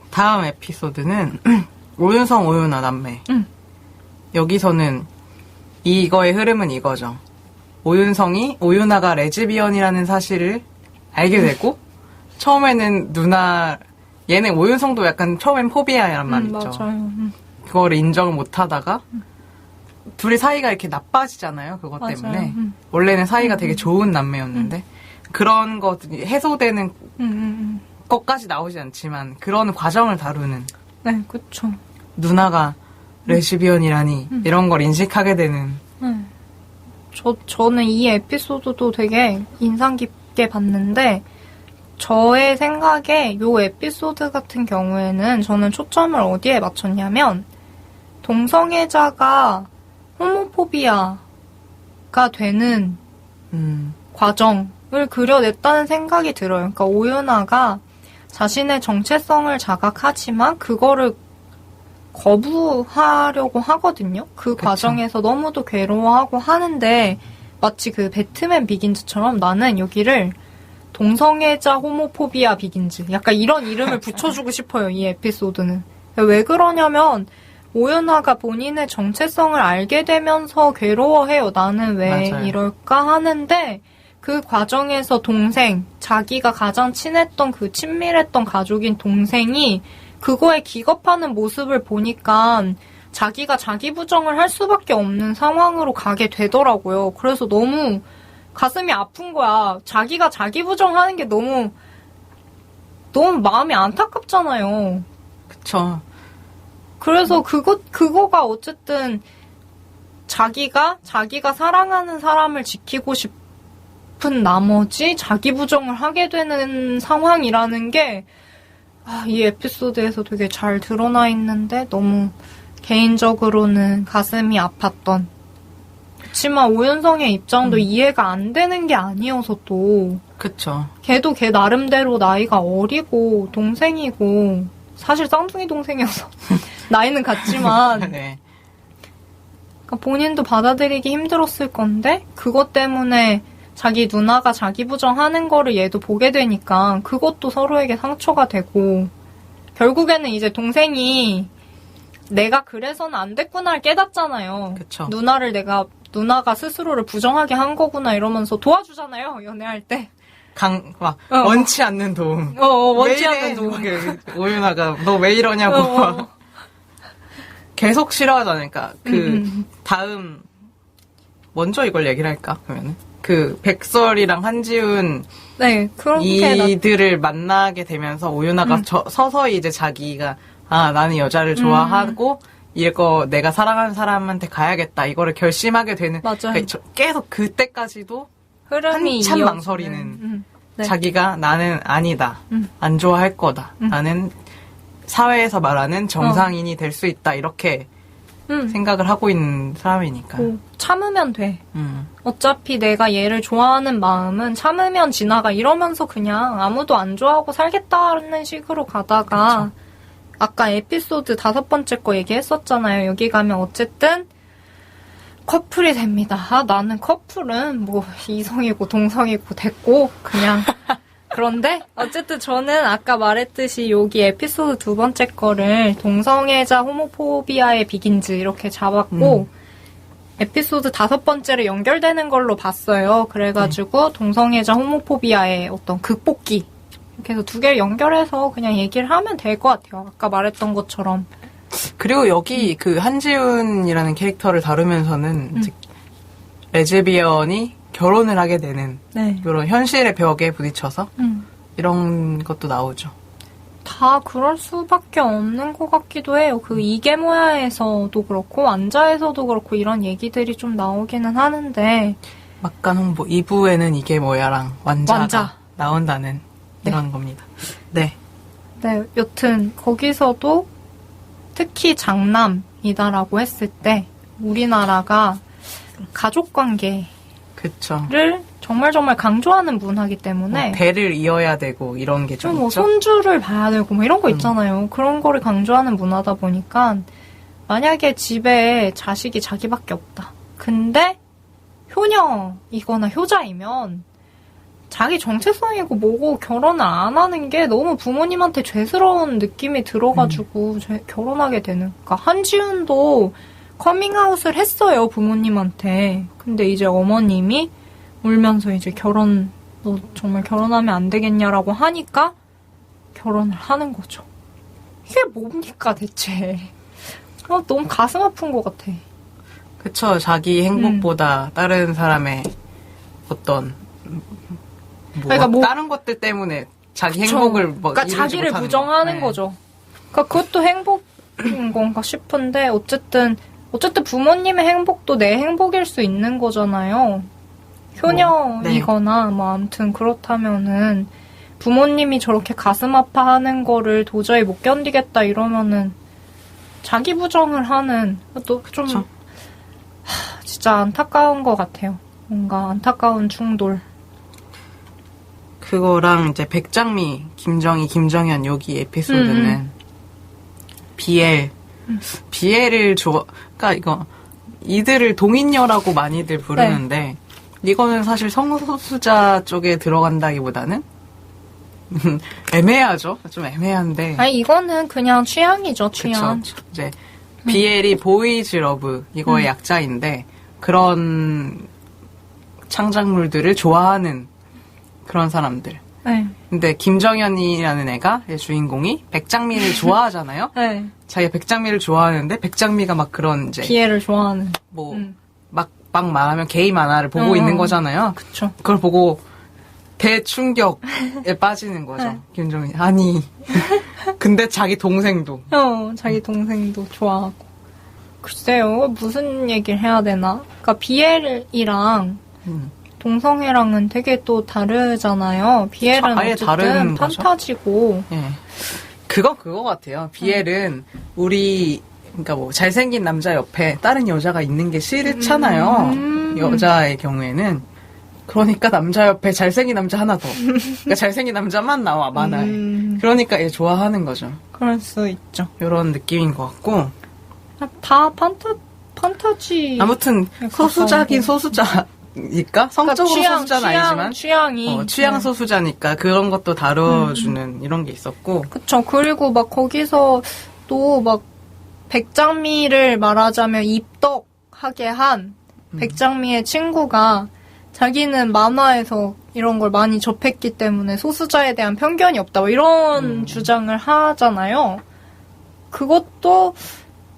다음 에피소드는 오윤성 오윤아 남매. 여기서는 이거의 흐름은 이거죠. 오윤성이 오윤아가 레즈비언이라는 사실을 알게 되고 처음에는 얘는 오윤성도 약간 처음엔 포비아란 말이죠. 맞아요. 그거를 인정을 못하다가 둘이 사이가 이렇게 나빠지잖아요. 그것 맞아요. 때문에. 원래는 사이가 되게 좋은 남매였는데 그런 것들이 해소되는 것까지 나오지 않지만 그런 과정을 다루는. 네, 그렇죠. 누나가 레즈비언이라니 이런 걸 인식하게 되는. 저는 이 에피소드도 되게 인상 깊게 봤는데 저의 생각에 이 에피소드 같은 경우에는 저는 초점을 어디에 맞췄냐면 동성애자가 호모포비아가 되는 과정을 그려냈다는 생각이 들어요. 그러니까 오윤아가 자신의 정체성을 자각하지만 그거를 거부하려고 하거든요. 그 그쵸. 과정에서 너무도 괴로워하고 하는데 마치 그 배트맨 비긴즈처럼 나는 여기를 동성애자 호모포비아 비긴즈 약간 이런 이름을 붙여주고 싶어요. 이 에피소드는. 왜 그러냐면 오윤아가 본인의 정체성을 알게 되면서 괴로워해요. 나는 왜 맞아요. 이럴까 하는데 그 과정에서 자기가 가장 친했던 그 친밀했던 가족인 동생이 그거에 기겁하는 모습을 보니까 자기가 자기 부정을 할 수밖에 없는 상황으로 가게 되더라고요. 그래서 너무 가슴이 아픈 거야. 자기가 자기 부정하는 게 너무 마음이 안타깝잖아요. 그쵸. 그래서 그거가 어쨌든 자기가 사랑하는 사람을 지키고 싶은 나머지 자기 부정을 하게 되는 상황이라는 게 이 에피소드에서 되게 잘 드러나 있는데 너무 개인적으로는 가슴이 아팠던 그치만 오윤성의 입장도 이해가 안 되는 게 아니어서 또. 그쵸. 걔도 걔 나름대로 나이가 어리고 동생이고 사실 쌍둥이 동생이어서 나이는 같지만 네. 그러니까 본인도 받아들이기 힘들었을 건데 그것 때문에 자기 누나가 자기 부정하는 거를 얘도 보게 되니까 그것도 서로에게 상처가 되고 결국에는 이제 동생이 내가 그래서는 안 됐구나를 깨닫잖아요. 그쵸. 누나가 스스로를 부정하게 한 거구나 이러면서 도와주잖아요. 연애할 때. 원치 않는 도움. 원치 않는 도움. 오윤아가 너 왜 이러냐고. 계속 싫어하잖아요. 그러니까 다음 먼저 이걸 얘기를 할까? 그러면은 백설이랑 한지훈 네, 이들을 만나게 되면서 오윤아가 서서히 이제 자기가 나는 여자를 좋아하고 이거 내가 사랑하는 사람한테 가야겠다 이거를 결심하게 되는. 맞아요. 그러니까 계속 그때까지도 흐름이 한참 망설이는 네. 자기가 나는 아니다. 안 좋아할 거다. 나는 사회에서 말하는 정상인이 될 수 있다. 이렇게 생각을 하고 있는 사람이니까. 참으면 돼. 어차피 내가 얘를 좋아하는 마음은 참으면 지나가 이러면서 그냥 아무도 안 좋아하고 살겠다는 식으로 가다가 그쵸. 아까 에피소드 5번째 거 얘기했었잖아요. 여기 가면 어쨌든 커플이 됩니다. 나는 커플은 뭐 이성이고 동성이고 됐고 그냥 그런데 어쨌든 저는 아까 말했듯이 여기 에피소드 2번째 거를 동성애자 호모포비아의 비긴즈 이렇게 잡았고 에피소드 5번째를 연결되는 걸로 봤어요. 그래가지고 동성애자 호모포비아의 어떤 극복기 이렇게 해서 2개를 연결해서 그냥 얘기를 하면 될 것 같아요. 아까 말했던 것처럼. 그리고 여기 한지훈이라는 캐릭터를 다루면서는 레즈비언이 결혼을 하게 되는 이런 현실의 벽에 부딪혀서 이런 것도 나오죠. 다 그럴 수밖에 없는 것 같기도 해요. 이게모야에서도 그렇고 완자에서도 그렇고 이런 얘기들이 좀 나오기는 하는데 막간 홍보 2부에는 이게 뭐야랑 완자가 나온다는 이런 겁니다. 네. 네, 여튼 거기서도 특히 장남이다라고 했을 때 우리나라가 가족관계를 정말 강조하는 문화이기 때문에 대를 이어야 되고 이런 게 좀 있죠. 손주를 봐야 되고 뭐 이런 거 있잖아요. 그런 거를 강조하는 문화다 보니까 만약에 집에 자식이 자기밖에 없다. 근데 효녀이거나 효자이면 자기 정체성이고 뭐고 결혼을 안 하는 게 너무 부모님한테 죄스러운 느낌이 들어가지고 결혼하게 되는. 그러니까 한지훈도 커밍아웃을 했어요, 부모님한테. 근데 이제 어머님이 울면서 이제 너 정말 결혼하면 안 되겠냐라고 하니까 결혼을 하는 거죠. 이게 뭡니까, 대체. 너무 가슴 아픈 것 같아. 그쵸. 자기 행복보다 다른 사람의 어떤 그러니까 다른 것들 때문에 자기 행복을 그러니까 자기를 부정하는 거죠. 그러니까 그것도 행복인 건가 싶은데 어쨌든 부모님의 행복도 내 행복일 수 있는 거잖아요. 효녀이거나 뭐 아무튼 그렇다면은 부모님이 저렇게 가슴 아파하는 거를 도저히 못 견디겠다 이러면은 자기 부정을 하는 또 좀 진짜 안타까운 것 같아요. 뭔가 안타까운 충돌. 그거랑 이제 백장미, 김정희, 김정현 여기 에피소드는 비엘을 그러니까 이거 이들을 동인녀라고 많이들 부르는데 이거는 사실 성소수자 쪽에 들어간다기보다는 애매하죠. 좀 애매한데. 이거는 그냥 취향이죠, 취향. 그쵸. 이제 비엘이 보이즈 러브 이거의 약자인데 그런 창작물들을 좋아하는 그런 사람들. 근데 김정현이라는 애가 주인공이 백장미를 좋아하잖아요. 자기가 백장미를 좋아하는데 백장미가 막 그런 이제 비애를 좋아하는 막 말하면 게이 만화를 보고 있는 거잖아요. 그쵸. 그걸 보고 대충격에 빠지는 거죠. 김정희. 아니. 근데 자기 동생도. 자기 동생도 좋아하고. 글쎄요. 무슨 얘기를 해야 되나? 그러니까 비엘이랑 동성애랑은 되게 또 다르잖아요. 비엘은 어쨌든 판타지고. 그건 그거 같아요. 비엘은 우리 그러니까 뭐 잘생긴 남자 옆에 다른 여자가 있는 게 싫잖아요. 여자의 경우에는. 그러니까 남자 옆에 잘생긴 남자 하나 더. 그러니까 잘생긴 남자만 나와 만화에. 그러니까 얘 좋아하는 거죠. 그럴 수 있죠. 이런 느낌인 것 같고. 다 판타지. 아무튼 소수자긴 소수자니까 성적으로 소수자는 아니지만 취향이 취향 소수자니까 그런 것도 다뤄주는 이런 게 있었고. 그쵸. 그리고 막 거기서 또 막 백장미를 말하자면 입덕하게 한 백장미의 친구가 자기는 만화에서 이런 걸 많이 접했기 때문에 소수자에 대한 편견이 없다. 뭐 이런 주장을 하잖아요. 그것도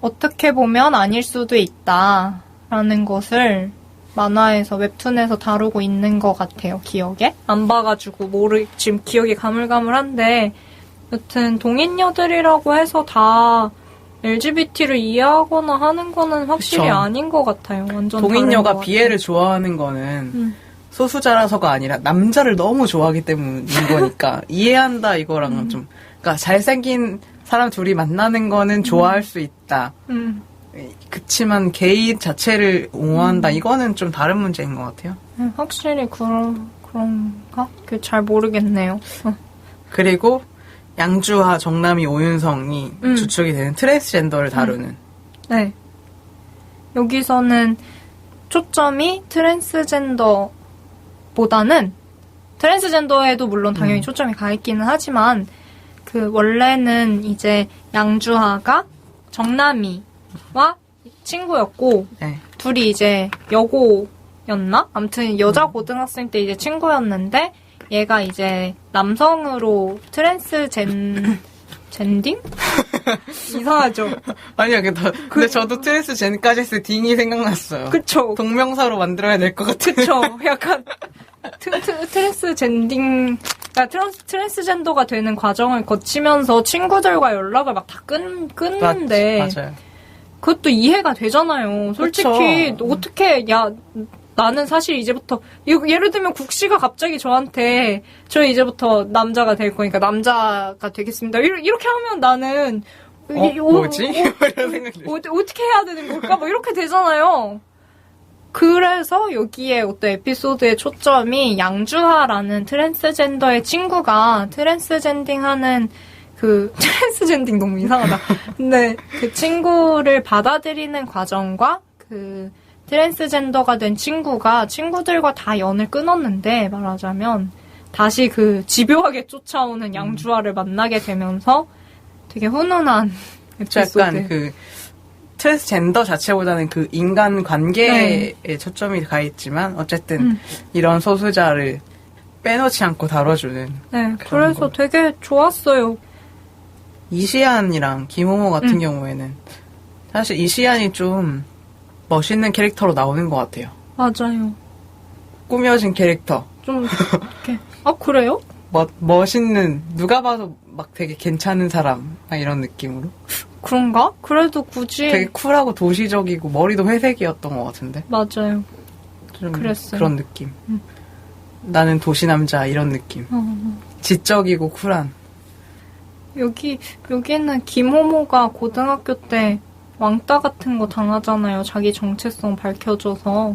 어떻게 보면 아닐 수도 있다라는 것을 만화에서 웹툰에서 다루고 있는 것 같아요. 기억에 안 봐가지고 지금 기억이 가물가물한데 여튼 동인녀들이라고 해서 다 LGBT를 이해하거나 하는 거는 확실히 그쵸. 아닌 것 같아요. 완전 동인녀가 비애를 좋아하는 거는 소수자라서가 아니라 남자를 너무 좋아하기 때문인 거니까 이해한다 이거랑은 좀 그러니까 잘생긴 사람 둘이 만나는 거는 좋아할 수 있다. 그치만 게이 자체를 옹호한다 이거는 좀 다른 문제인 것 같아요. 확실히 그런가? 잘 모르겠네요. 그리고 양주하, 정남이, 오윤성이 주축이 되는 트랜스젠더를 다루는. 네. 여기서는 초점이 트랜스젠더보다는 트랜스젠더에도 물론 당연히 초점이 가 있기는 하지만 그 원래는 이제 양주하가 정남이와 친구였고 네. 둘이 이제 여고였나? 아무튼 여자 고등학생 때 이제 친구였는데 얘가 이제 남성으로 젠딩? 이상하죠? 아니야, 근데 저도 트랜스젠까지 했을 때 딩이 생각났어요. 그쵸. 동명사로 만들어야 될 것 같아요. 그쵸. 약간, 트랜스젠딩, 그러니까 트랜스젠더가 되는 과정을 거치면서 친구들과 연락을 막 다 끊는데. 맞아요. 그것도 이해가 되잖아요. 솔직히, 그쵸. 어떻게, 나는 사실 이제부터, 예를 들면 국씨가 갑자기 저한테, 저 이제부터 남자가 될 거니까 남자가 되겠습니다. 이렇게 하면 나는, 뭐지? 이런 생각이 어떻게 해야 되는 걸까? 뭐 이렇게 되잖아요. 그래서 여기에 어떤 에피소드의 초점이 양주하라는 트랜스젠더의 친구가 트랜스젠딩하는 트랜스젠딩 너무 이상하다. 근데 그 친구를 받아들이는 과정과 트랜스젠더가 된 친구가 친구들과 다 연을 끊었는데 말하자면 다시 집요하게 쫓아오는 양주하를 만나게 되면서 되게 훈훈한 에피소드. 약간 트랜스젠더 자체보다는 인간 관계에 초점이 가 있지만 어쨌든 이런 소수자를 빼놓지 않고 다뤄주는. 네, 그래서 되게 좋았어요. 이시안이랑 김호모 같은 경우에는 사실 이시안이 좀 멋있는 캐릭터로 나오는 것 같아요. 맞아요. 꾸며진 캐릭터. 좀 이렇게 그래요? 멋있는 누가 봐도 막 되게 괜찮은 사람 막 이런 느낌으로. 그런가? 그래도 굳이 되게 쿨하고 도시적이고 머리도 회색이었던 것 같은데. 맞아요. 좀 그랬어요. 그런 느낌. 나는 도시 남자 이런 느낌. 지적이고 쿨한. 여기는 김호모가 고등학교 때 왕따 같은 거 당하잖아요. 자기 정체성 밝혀줘서.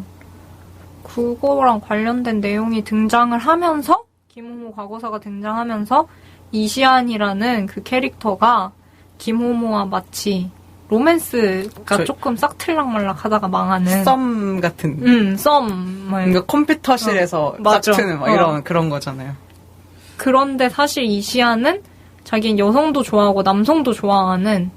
그거랑 관련된 내용이 등장을 하면서 김호모 과거사가 등장하면서 이시안이라는 그 캐릭터가 김호모와 마치 로맨스가 조금 싹틀락말락 하다가 망하는 썸 같은. 썸. 그러니까 컴퓨터실에서 싹트는 이런 그런 거잖아요. 그런데 사실 이시안은 자기는 여성도 좋아하고 남성도 좋아하는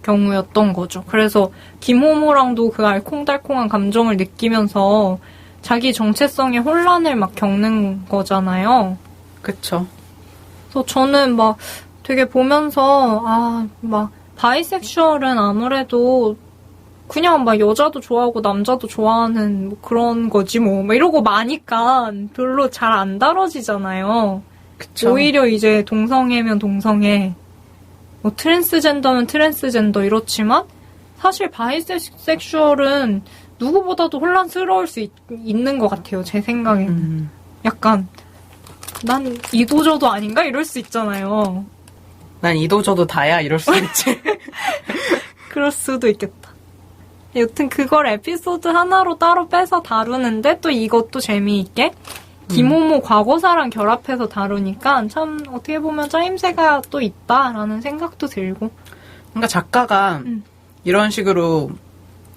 경우였던 거죠. 그래서 김호모랑도 그 알콩달콩한 감정을 느끼면서 자기 정체성의 혼란을 막 겪는 거잖아요. 그쵸. 그래서 저는 되게 보면서 바이섹슈얼은 아무래도 그냥 여자도 좋아하고 남자도 좋아하는 그런 거지 뭐 이러고 마니까 별로 잘 안 다뤄지잖아요. 그쵸. 오히려 이제 동성애면 동성애, 트랜스젠더면 트랜스젠더 이렇지만 사실 바이섹슈얼은 누구보다도 혼란스러울 수 있는 것 같아요. 제 생각에는. 약간 난 이도저도 아닌가? 이럴 수 있잖아요. 난 이도저도 다야 이럴 수 있지. 그럴 수도 있겠다. 여튼 그걸 에피소드 하나로 따로 빼서 다루는데 또 이것도 재미있게 김호모 과거사랑 결합해서 다루니까 참 어떻게 보면 짜임새가 또 있다라는 생각도 들고. 그러니까 작가가 이런 식으로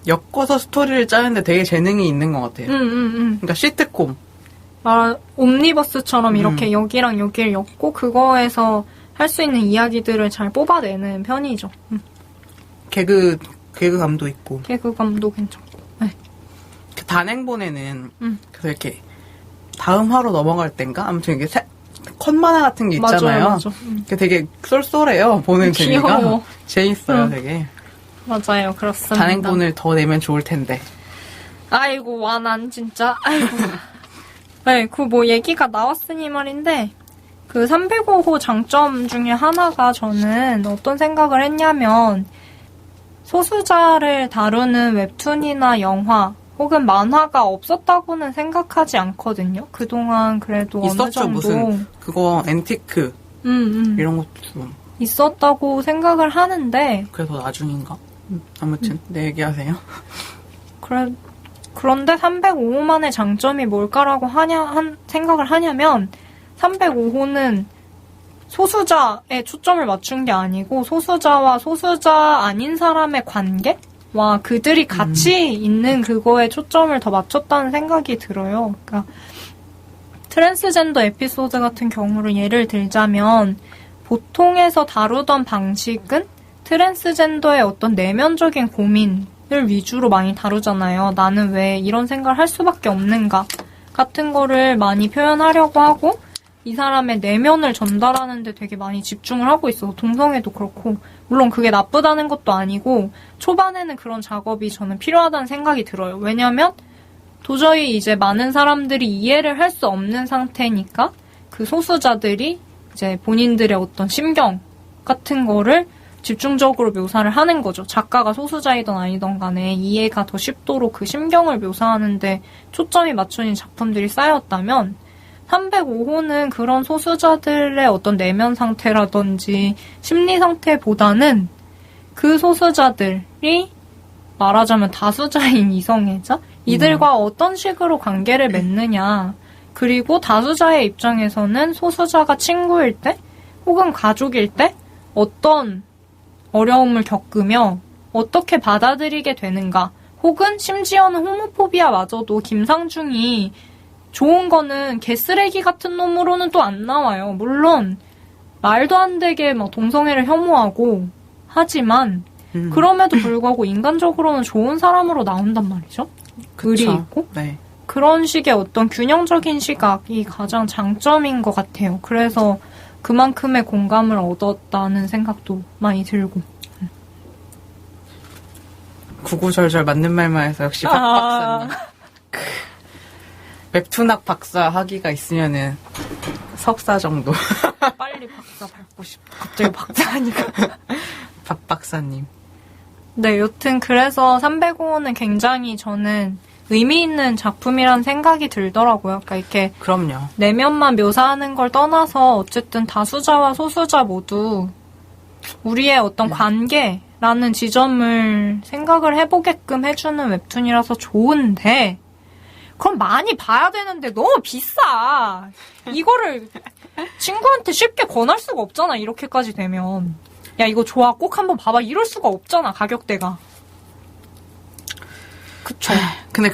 엮어서 스토리를 짜는데 되게 재능이 있는 것 같아요. 그러니까 시트콤. 옴니버스처럼 이렇게 여기랑 여기를 엮고 그거에서 할 수 있는 이야기들을 잘 뽑아내는 편이죠. 개그감도 있고. 개그감도 괜찮고. 네. 그 단행본에는 그래서 이렇게 다음 화로 넘어갈 땐가? 아무튼 이게 컷 만화 같은 게 있잖아요. 맞아. 되게 쏠쏠해요. 보는 재미가. 귀여워. 재밌어요, 되게. 맞아요, 그렇습니다. 단행본을 더 내면 좋을 텐데. 아이고, 와, 난 진짜, 아이고. 네, 그 얘기가 나왔으니 말인데, 그 305호 장점 중에 하나가 저는 어떤 생각을 했냐면, 소수자를 다루는 웹툰이나 영화, 혹은 만화가 없었다고는 생각하지 않거든요. 그동안 그래도 있었죠, 어느 정도. 무슨, 그거, 앤티크. 이런 것도. 있었다고 생각을 하는데. 그래서 나중인가? 아무튼, 네, 얘기하세요. 그런데 305호만의 장점이 뭘까라고 생각을 하냐면, 305호는 소수자에 초점을 맞춘 게 아니고, 소수자와 소수자 아닌 사람의 관계와 그들이 같이 있는 그거에 초점을 더 맞췄다는 생각이 들어요. 그러니까, 트랜스젠더 에피소드 같은 경우를 예를 들자면, 보통에서 다루던 방식은 트랜스젠더의 어떤 내면적인 고민을 위주로 많이 다루잖아요. 나는 왜 이런 생각을 할 수밖에 없는가 같은 거를 많이 표현하려고 하고 이 사람의 내면을 전달하는 데 되게 많이 집중을 하고 있어서 동성애도 그렇고 물론 그게 나쁘다는 것도 아니고 초반에는 그런 작업이 저는 필요하다는 생각이 들어요. 왜냐면 도저히 이제 많은 사람들이 이해를 할 수 없는 상태니까 그 소수자들이 이제 본인들의 어떤 심경 같은 거를 집중적으로 묘사를 하는 거죠. 작가가 소수자이든 아니든 간에 이해가 더 쉽도록 그 심경을 묘사하는데 초점이 맞춰진 작품들이 쌓였다면 305호는 그런 소수자들의 어떤 내면 상태라든지 심리 상태보다는 그 소수자들이 말하자면 다수자인 이성애자? 이들과 어떤 식으로 관계를 맺느냐. 그리고 다수자의 입장에서는 소수자가 친구일 때 혹은 가족일 때 어떤 어려움을 겪으며 어떻게 받아들이게 되는가. 혹은 심지어는 호모포비아마저도 김상중이 좋은 거는 개쓰레기 같은 놈으로는 또 안 나와요. 물론 말도 안 되게 막 동성애를 혐오하고 하지만 그럼에도 불구하고 인간적으로는 좋은 사람으로 나온단 말이죠. 의리 있고. 네. 그런 식의 어떤 균형적인 시각이 가장 장점인 것 같아요. 그래서 그만큼의 공감을 얻었다는 생각도 많이 들고. 구구절절 맞는 말만 해서 역시 박 박사님. 웹툰학 박사 학위가 있으면은 석사 정도. 빨리 박사 밟고 싶다. 갑자기 박사 하니까. 박 박사님. 네, 여튼 그래서 305호는 굉장히 저는 의미 있는 작품이라는 생각이 들더라고요. 그러니까 이렇게 그럼요. 내면만 묘사하는 걸 떠나서 어쨌든 다수자와 소수자 모두 우리의 어떤 관계라는 지점을 생각을 해보게끔 해주는 웹툰이라서 좋은데 그럼 많이 봐야 되는데 너무 비싸. 이거를 친구한테 쉽게 권할 수가 없잖아. 이렇게까지 되면. 야 이거 좋아 꼭 한번 봐봐. 이럴 수가 없잖아. 가격대가. 그쵸. 근데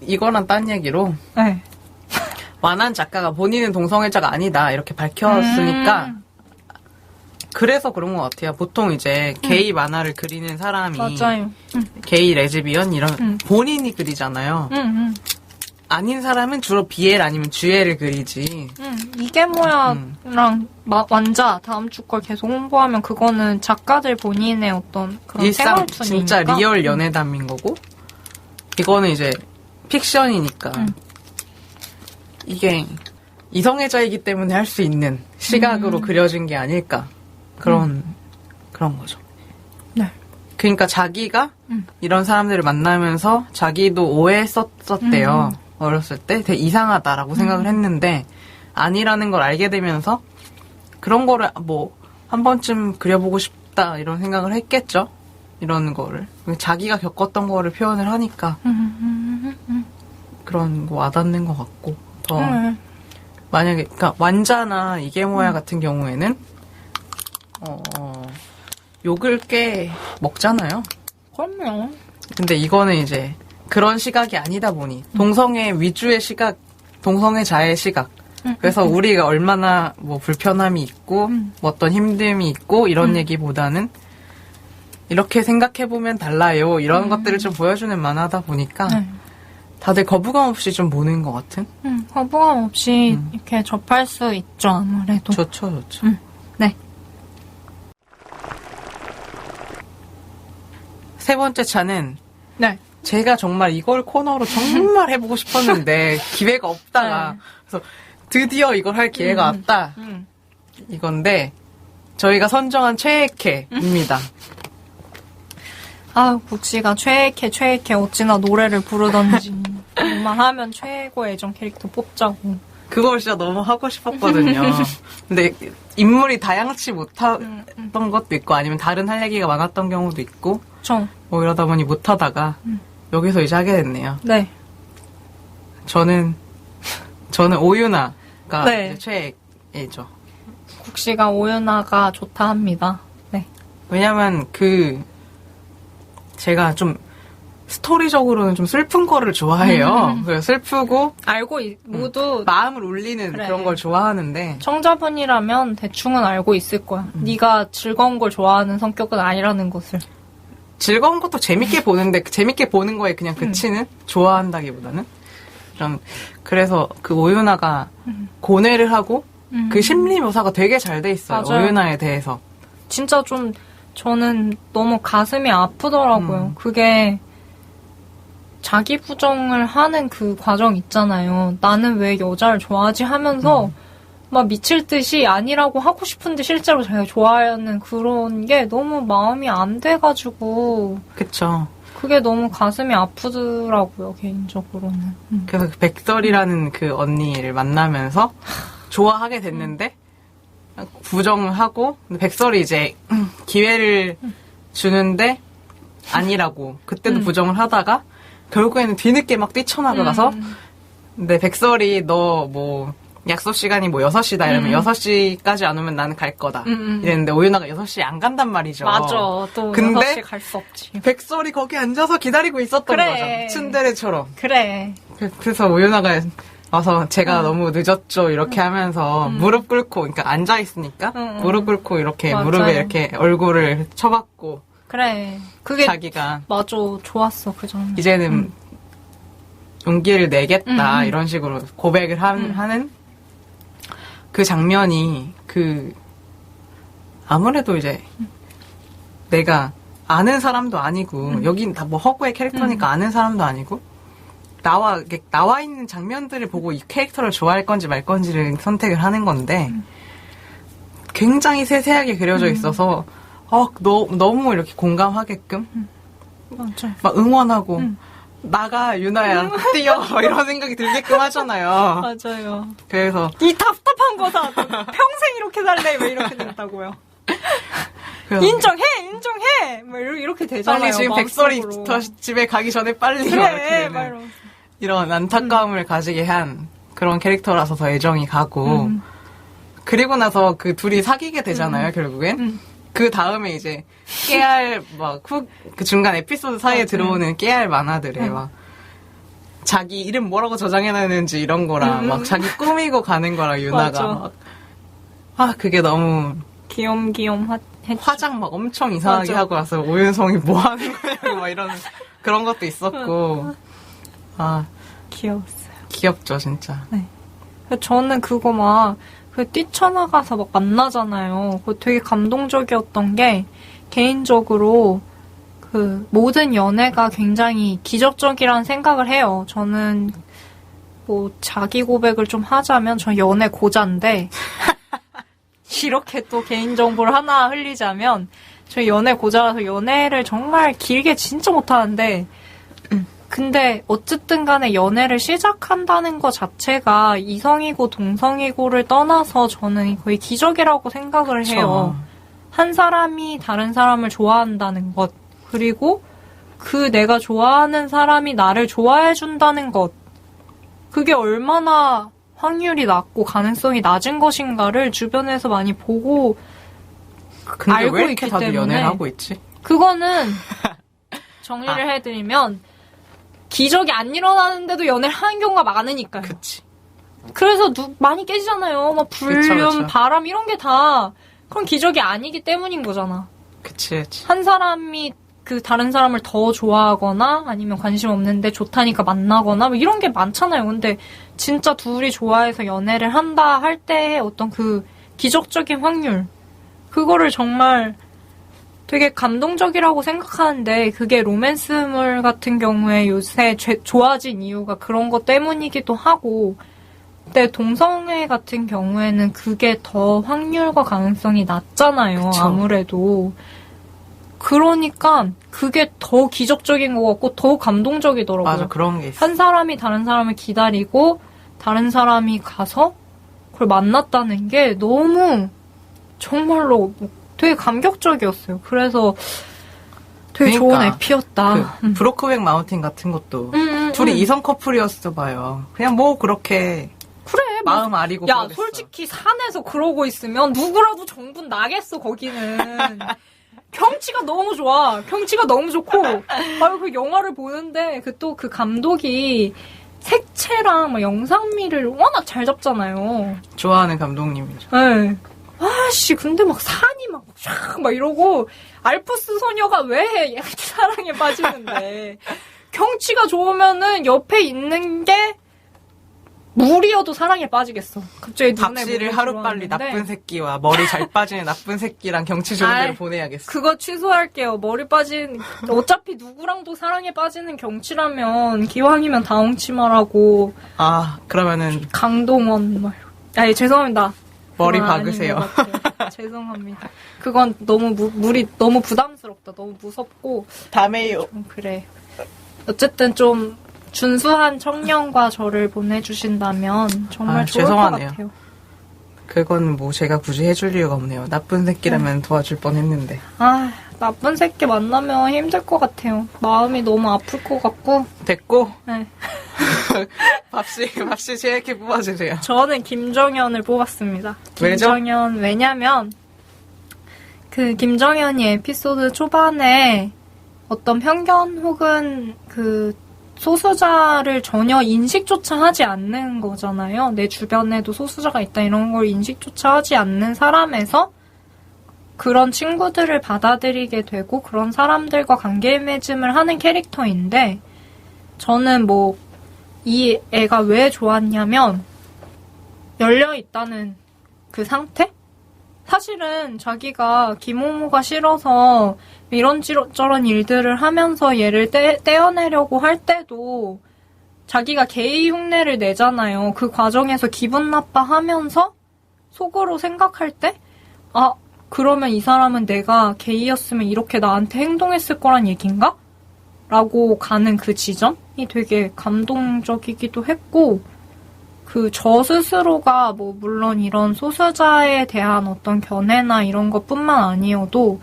이거랑 딴 얘기로. 네. 완한 작가가 본인은 동성애자가 아니다. 이렇게 밝혔으니까. 그래서 그런 것 같아요. 보통 이제 게이 만화를 그리는 사람이. 맞아요. 게이, 레즈비언 이런. 본인이 그리잖아요. 아닌 사람은 주로 BL 아니면 GL을 그리지. 이게 뭐야랑 완자 다음 주 걸 계속 홍보하면 그거는 작가들 본인의 어떤 그런 일상 생활툰이니까. 진짜 리얼 연애담인 거고. 이거는 이제 픽션이니까. 이게 이성애자이기 때문에 할 수 있는 시각으로 그려진 게 아닐까. 그런 거죠. 네. 그러니까 자기가 이런 사람들을 만나면서 자기도 오해했었대요. 어렸을 때 되게 이상하다라고 생각을 했는데 아니라는 걸 알게 되면서 그런 거를 뭐 한 번쯤 그려보고 싶다 이런 생각을 했겠죠. 이런 거를 자기가 겪었던 거를 표현을 하니까 그런 거 와닿는 것 같고 더 만약에 그러니까 완자나 이게 뭐야 같은 경우에는 욕을 꽤 먹잖아요. 그럼요. 근데 이거는 이제 그런 시각이 아니다 보니 동성애 위주의 시각, 동성애 자의 시각. 그래서 우리가 얼마나 뭐 불편함이 있고 뭐 어떤 힘듦이 있고 이런 얘기보다는 이렇게 생각해보면 달라요. 이런 것들을 좀 보여주는 만화다 보니까 다들 거부감 없이 좀 보는 것 같은? 거부감 없이 이렇게 접할 수 있죠, 아무래도. 좋죠. 네. 세 번째 차는 네. 제가 정말 이걸 코너로 정말 해보고 싶었는데 기회가 없다가 그래서 드디어 이걸 할 기회가 왔다. 이건데 저희가 선정한 최애캐입니다. 아, 국시가 최애캐 어찌나 노래를 부르던지 정말 하면 최고 애정 캐릭터 뽑자고. 그걸 진짜 너무 하고 싶었거든요. 근데 인물이 다양치 못했던 것도 있고 아니면 다른 할 얘기가 많았던 경우도 있고 뭐 이러다 보니 못하다가 여기서 이제 하게 됐네요. 네. 저는 오유나가 최애죠. 국시가 오유나가 좋다 합니다. 네. 왜냐면 제가 좀 스토리적으로는 좀 슬픈 거를 좋아해요. 그래서 슬프고 모두 마음을 울리는 그런 걸 좋아하는데 청자분이라면 대충은 알고 있을 거야. 네가 즐거운 걸 좋아하는 성격은 아니라는 것을. 즐거운 것도 재밌게 보는데 재밌게 보는 거에 그냥 그치는 좋아한다기보다는 그래서 그 오유나가 고뇌를 하고 그 심리 묘사가 되게 잘 돼 있어요. 맞아요. 오유나에 대해서 진짜 좀 저는 너무 가슴이 아프더라고요. 그게 자기 부정을 하는 그 과정 있잖아요. 나는 왜 여자를 좋아하지 하면서 막 미칠 듯이 아니라고 하고 싶은데 실제로 자기가 좋아하는 그런 게 너무 마음이 안 돼가지고. 그쵸. 그게 너무 가슴이 아프더라고요, 개인적으로는. 그래서 그 백설이라는 그 언니를 만나면서 좋아하게 됐는데 부정을 하고 백설이 이제 기회를 주는데 아니라고 그때도 부정을 하다가 결국에는 뒤늦게 막 뛰쳐나가서 근데 백설이 너 뭐 약속 시간이 뭐 6시다 이러면 6시까지 안 오면 나는 갈 거다 이랬는데 오유나가 6시에 안 간단 말이죠. 맞아. 또 근데 6시에 갈 수 없지. 백설이 거기 앉아서 기다리고 있었던 거죠. 츤데레처럼. 그래. 그래서 오유나가 와서 제가 너무 늦었죠 이렇게 하면서 무릎 꿇고 그러니까 앉아 있으니까 무릎 꿇고 이렇게 맞아요. 무릎에 이렇게 얼굴을 쳐박고 그래. 그게 자기가 맞아. 좋았어 그 장면. 이제는 용기를 내겠다 이런 식으로 고백을 하는 그 장면이 아무래도 이제 내가 아는 사람도 아니고 여긴 다 뭐 허구의 캐릭터니까 아는 사람도 아니고 나와 있는 장면들을 보고 이 캐릭터를 좋아할 건지 말 건지를 선택을 하는 건데 굉장히 세세하게 그려져 있어서 너무 이렇게 공감하게끔 맞아. 막 응원하고 나가 유나야 뛰어 이런 생각이 들게끔 하잖아요. 맞아요. 그래서 이 답답한 거다. 평생 이렇게 살래. 왜 이렇게 됐다고요. 인정해. 뭐 이렇게 되잖아요. 빨리 지금 백설이 집에 가기 전에 빨리 그래. 이런 안타까움을 가지게 한 그런 캐릭터라서 더 애정이 가고 그리고 나서 그 둘이 사귀게 되잖아요. 결국엔. 그 다음에 이제 깨알 그 중간 에피소드 사이에 들어오는 깨알 만화들에 막 자기 이름 뭐라고 저장해놨는지 이런 거랑 막 자기 꾸미고 가는 거랑 유나가 막 그게 너무 귀염 화장 막 엄청 이상하게 하고 와서 오윤성이 뭐 하는 거냐고 막 이런 그런 것도 있었고 귀여웠어요. 귀엽죠 진짜. 네. 저는 그거 뛰쳐나가서 막 만나잖아요. 그거 되게 감동적이었던 게 개인적으로 모든 연애가 굉장히 기적적이라는 생각을 해요. 저는 뭐 자기 고백을 좀 하자면 저 연애 고자인데 이렇게 또 개인정보를 하나 흘리자면 저 연애 고자라서 연애를 정말 길게 진짜 못하는데 근데 어쨌든 간에 연애를 시작한다는 것 자체가 이성이고 동성이고를 떠나서 저는 거의 기적이라고 생각을 해요. 한 사람이 다른 사람을 좋아한다는 것 그리고 그 내가 좋아하는 사람이 나를 좋아해준다는 것. 그게 얼마나 확률이 낮고 가능성이 낮은 것인가를 주변에서 많이 보고 근데 알고 왜 이렇게 있기 다들 때문에 연애를 하고 있지? 그거는 정리를 해드리면 기적이 안 일어나는데도 연애를 하는 경우가 많으니까요. 그치. 그래서 많이 깨지잖아요. 막 불륜, 그쵸. 바람 이런 게 다 그런 기적이 아니기 때문인 거잖아. 그치. 한 사람이 그 다른 사람을 더 좋아하거나 아니면 관심 없는데 좋다니까 만나거나 뭐 이런 게 많잖아요. 근데 진짜 둘이 좋아해서 연애를 한다 할 때의 어떤 그 기적적인 확률 그거를 정말 되게 감동적이라고 생각하는데 그게 로맨스물 같은 경우에 요새 좋아진 이유가 그런 것 때문이기도 하고 근데 동성애 같은 경우에는 그게 더 확률과 가능성이 낮잖아요. 그쵸. 아무래도. 그러니까 그게 더 기적적인 것 같고 더 감동적이더라고요. 맞아, 그런 게 있어. 한 사람이 다른 사람을 기다리고 다른 사람이 가서 그걸 만났다는 게 너무 정말로 되게 감격적이었어요. 그래서 되게 좋은 그러니까, 에피였다. 브로크백 마운틴 같은 것도 둘이 이성 커플이었어 봐요. 그냥 뭐 그렇게 그래. 마음 아리고 야, 그러겠어. 솔직히 산에서 그러고 있으면 누구라도 정분 나겠어, 거기는. 경치가 너무 좋아. 경치가 너무 좋고. 아유, 그 영화를 보는데, 그 감독이 색채랑 막 영상미를 워낙 잘 잡잖아요. 좋아하는 감독님이죠. 네. 아씨, 근데 막 산이 막 이러고, 알프스 소녀가 왜 사랑에 빠지는데. 경치가 좋으면은 옆에 있는 게, 물이어도 사랑에 빠지겠어. 갑자기 눈에 박씨를 하루빨리 나쁜 새끼와 머리 잘 빠지는 나쁜 새끼랑 경치 좋은 데를 보내야겠어. 그거 취소할게요. 머리 빠진 어차피 누구랑도 사랑에 빠지는 경치라면 기왕이면 다홍치마라고. 아 그러면은 강동원 뭐. 아니 죄송합니다. 머리 박으세요. 죄송합니다. 그건 너무 물이 너무 부담스럽다. 너무 무섭고. 다메요. 그래. 어쨌든 좀 준수한 청년과 저를 보내주신다면 정말 좋을 죄송하네요. 것 같아요. 그건 뭐 제가 굳이 해줄 이유가 없네요. 나쁜 새끼라면 도와줄 뻔했는데. 아, 나쁜 새끼 만나면 힘들 것 같아요. 마음이 너무 아플 것 같고. 됐고. 네. 밥씨 제이렇게 뽑아주세요. 저는 김정현을 뽑았습니다. 왜죠? 김정현 왜냐면 그 김정현이 에피소드 초반에 어떤 편견 혹은 그 소수자를 전혀 인식조차 하지 않는 거잖아요. 내 주변에도 소수자가 있다 이런 걸 인식조차 하지 않는 사람에서 그런 친구들을 받아들이게 되고 그런 사람들과 관계 맺음을 하는 캐릭터인데 저는 뭐 이 애가 왜 좋았냐면 열려있다는 그 상태? 사실은 자기가 김호모가 싫어서 이런저런 일들을 하면서 얘를 떼어내려고 할 때도 자기가 게이 흉내를 내잖아요. 그 과정에서 기분 나빠하면서 속으로 생각할 때 아, 그러면 이 사람은 내가 게이였으면 이렇게 나한테 행동했을 거란 얘기인가? 라고 가는 그 지점이 되게 감동적이기도 했고 그 저 스스로가 뭐 물론 이런 소수자에 대한 어떤 견해나 이런 것뿐만 아니어도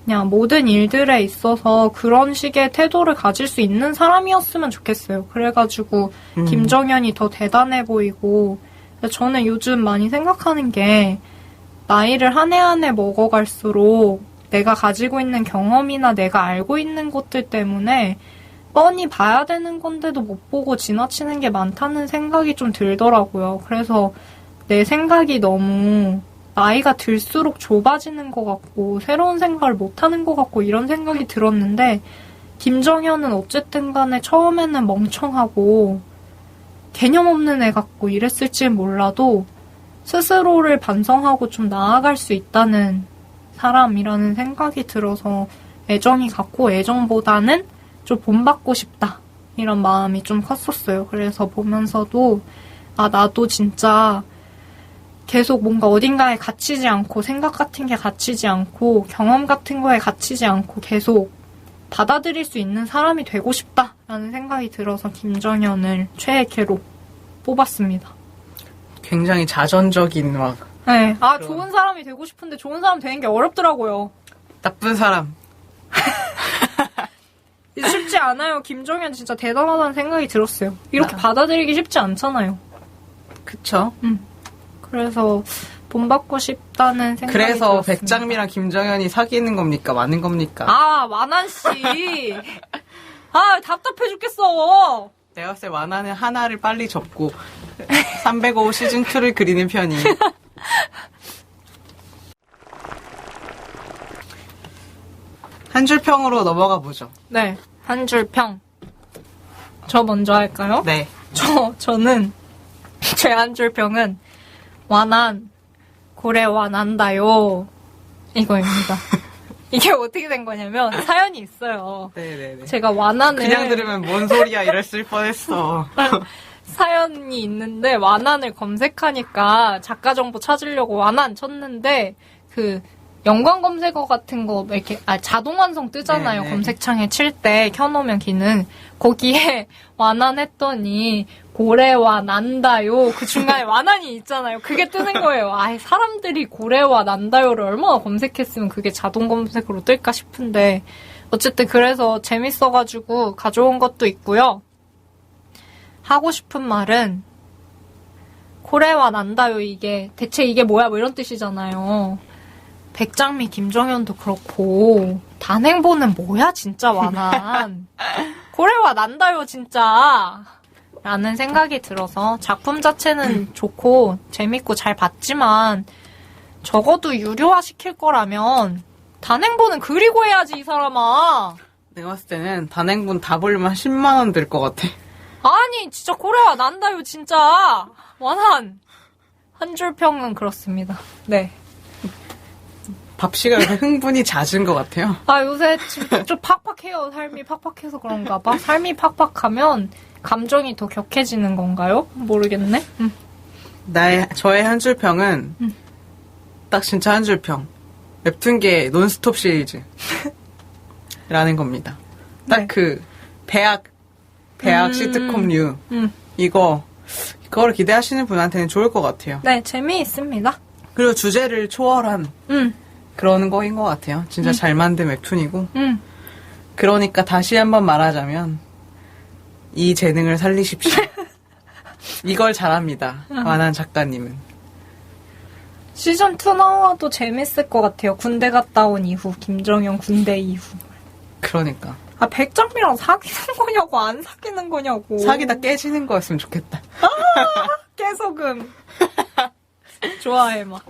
그냥 모든 일들에 있어서 그런 식의 태도를 가질 수 있는 사람이었으면 좋겠어요. 그래가지고 김정현이 더 대단해 보이고 저는 요즘 많이 생각하는 게 나이를 한 해 한 해 먹어갈수록 내가 가지고 있는 경험이나 내가 알고 있는 것들 때문에 뻔히 봐야 되는 건데도 못 보고 지나치는 게 많다는 생각이 좀 들더라고요. 그래서 내 생각이 너무 나이가 들수록 좁아지는 것 같고 새로운 생각을 못하는 것 같고 이런 생각이 들었는데 김정현은 어쨌든 간에 처음에는 멍청하고 개념 없는 애 같고 이랬을지 몰라도 스스로를 반성하고 좀 나아갈 수 있다는 사람이라는 생각이 들어서 애정이 갔고 애정보다는 좀 본받고 싶다 이런 마음이 좀 컸었어요. 그래서 보면서도 아 나도 진짜 계속 뭔가 어딘가에 갇히지 않고 생각 같은 게 갇히지 않고 경험 같은 거에 갇히지 않고 계속 받아들일 수 있는 사람이 되고 싶다라는 생각이 들어서 김정현을 최애 캐로 뽑았습니다. 굉장히 자전적인 막 네. 아 좋은 사람이 되고 싶은데 좋은 사람 되는 게 어렵더라고요. 나쁜 사람. 쉽지 않아요. 김정현 진짜 대단하다는 생각이 들었어요. 이렇게 받아들이기 쉽지 않잖아요. 그쵸. 그래서 본받고 싶다는 생각이 그래서 들었습니다. 백장미랑 김정현이 사귀는 겁니까? 많은 겁니까? 아, 완한씨. 아, 답답해 죽겠어. 내가 봤을 때 완화는 하나를 빨리 접고 305 시즌2를 그리는 편이. 한 줄 평으로 넘어가 보죠. 네, 한 줄 평. 저 먼저 할까요? 네. 저는 제 한 줄 평은 완한 고래 완한다요 이거입니다. 이게 어떻게 된 거냐면 사연이 있어요. 네네네. 제가 완한을 그냥 들으면 뭔 소리야 이랬을 뻔했어. 사연이 있는데 완한을 검색하니까 작가 정보 찾으려고 완한 쳤는데 그 연관 검색어 같은 거 이렇게 자동 완성 뜨잖아요. 네네. 검색창에 칠 때 켜놓으면 기능 거기에 완한했더니 고래와 난다요 그 중간에 완한이 있잖아요. 그게 뜨는 거예요. 아, 사람들이 고래와 난다요를 얼마나 검색했으면 그게 자동 검색으로 뜰까 싶은데 어쨌든 그래서 재밌어가지고 가져온 것도 있고요. 하고 싶은 말은 고래와 난다요 이게 대체 이게 뭐야 뭐 이런 뜻이잖아요. 백장미 김정현도 그렇고 단행본은 뭐야 진짜 완한 고래와 난다요 진짜 라는 생각이 들어서 작품 자체는 좋고 재밌고 잘 봤지만 적어도 유료화 시킬 거라면 단행본은 그리고 해야지 이 사람아. 내가 봤을 때는 단행본 다 보려면 10만 원 들 것 같아. 아니 진짜 고래와 난다요 진짜 완한 한 줄 평은 그렇습니다. 네. 밥씨가 요새 흥분이 잦은 것 같아요. 아 요새 좀 팍팍해요. 삶이 팍팍해서 그런가 봐. 삶이 팍팍하면 감정이 더 격해지는 건가요? 모르겠네. 저의 한 줄 평은 딱 진짜 한 줄 평. 웹툰계 논스톱 시리즈 라는 겁니다. 딱 네. 그 배악 시트콤류 이거를 기대하시는 분한테는 좋을 것 같아요. 네, 재미있습니다. 그리고 주제를 초월한 그런 거인 것 같아요. 진짜 잘 만든 웹툰이고. 그러니까 다시 한번 말하자면 이 재능을 살리십시오. 이걸 잘합니다. 완한 작가님은. 시즌2 나와도 재밌을 것 같아요. 군대 갔다 온 이후, 김정현 군대 이후. 그러니까. 아, 백장미랑 사귀는 거냐고, 안 사귀는 거냐고. 사귀다 깨지는 거였으면 좋겠다. 깨소금. 좋아해, 막.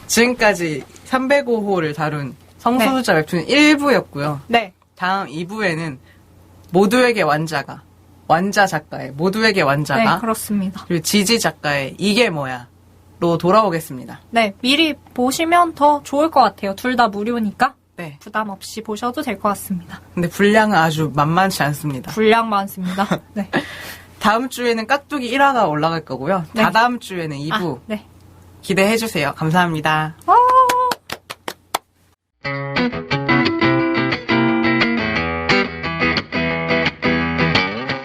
지금까지 305호를 다룬 성소수자 웹툰 1부였고요. 네. 다음 2부에는 모두에게 완자 작가의 모두에게 완자가 네, 그렇습니다. 그리고 지지 작가의 이게 뭐야로 돌아오겠습니다. 네, 미리 보시면 더 좋을 것 같아요. 둘 다 무료니까. 네. 부담 없이 보셔도 될 것 같습니다. 근데 분량은 아주 만만치 않습니다. 분량 많습니다. 네. 다음 주에는 깍두기 1화가 올라갈 거고요. 네. 다다음 주에는 2부 네. 기대해주세요. 감사합니다.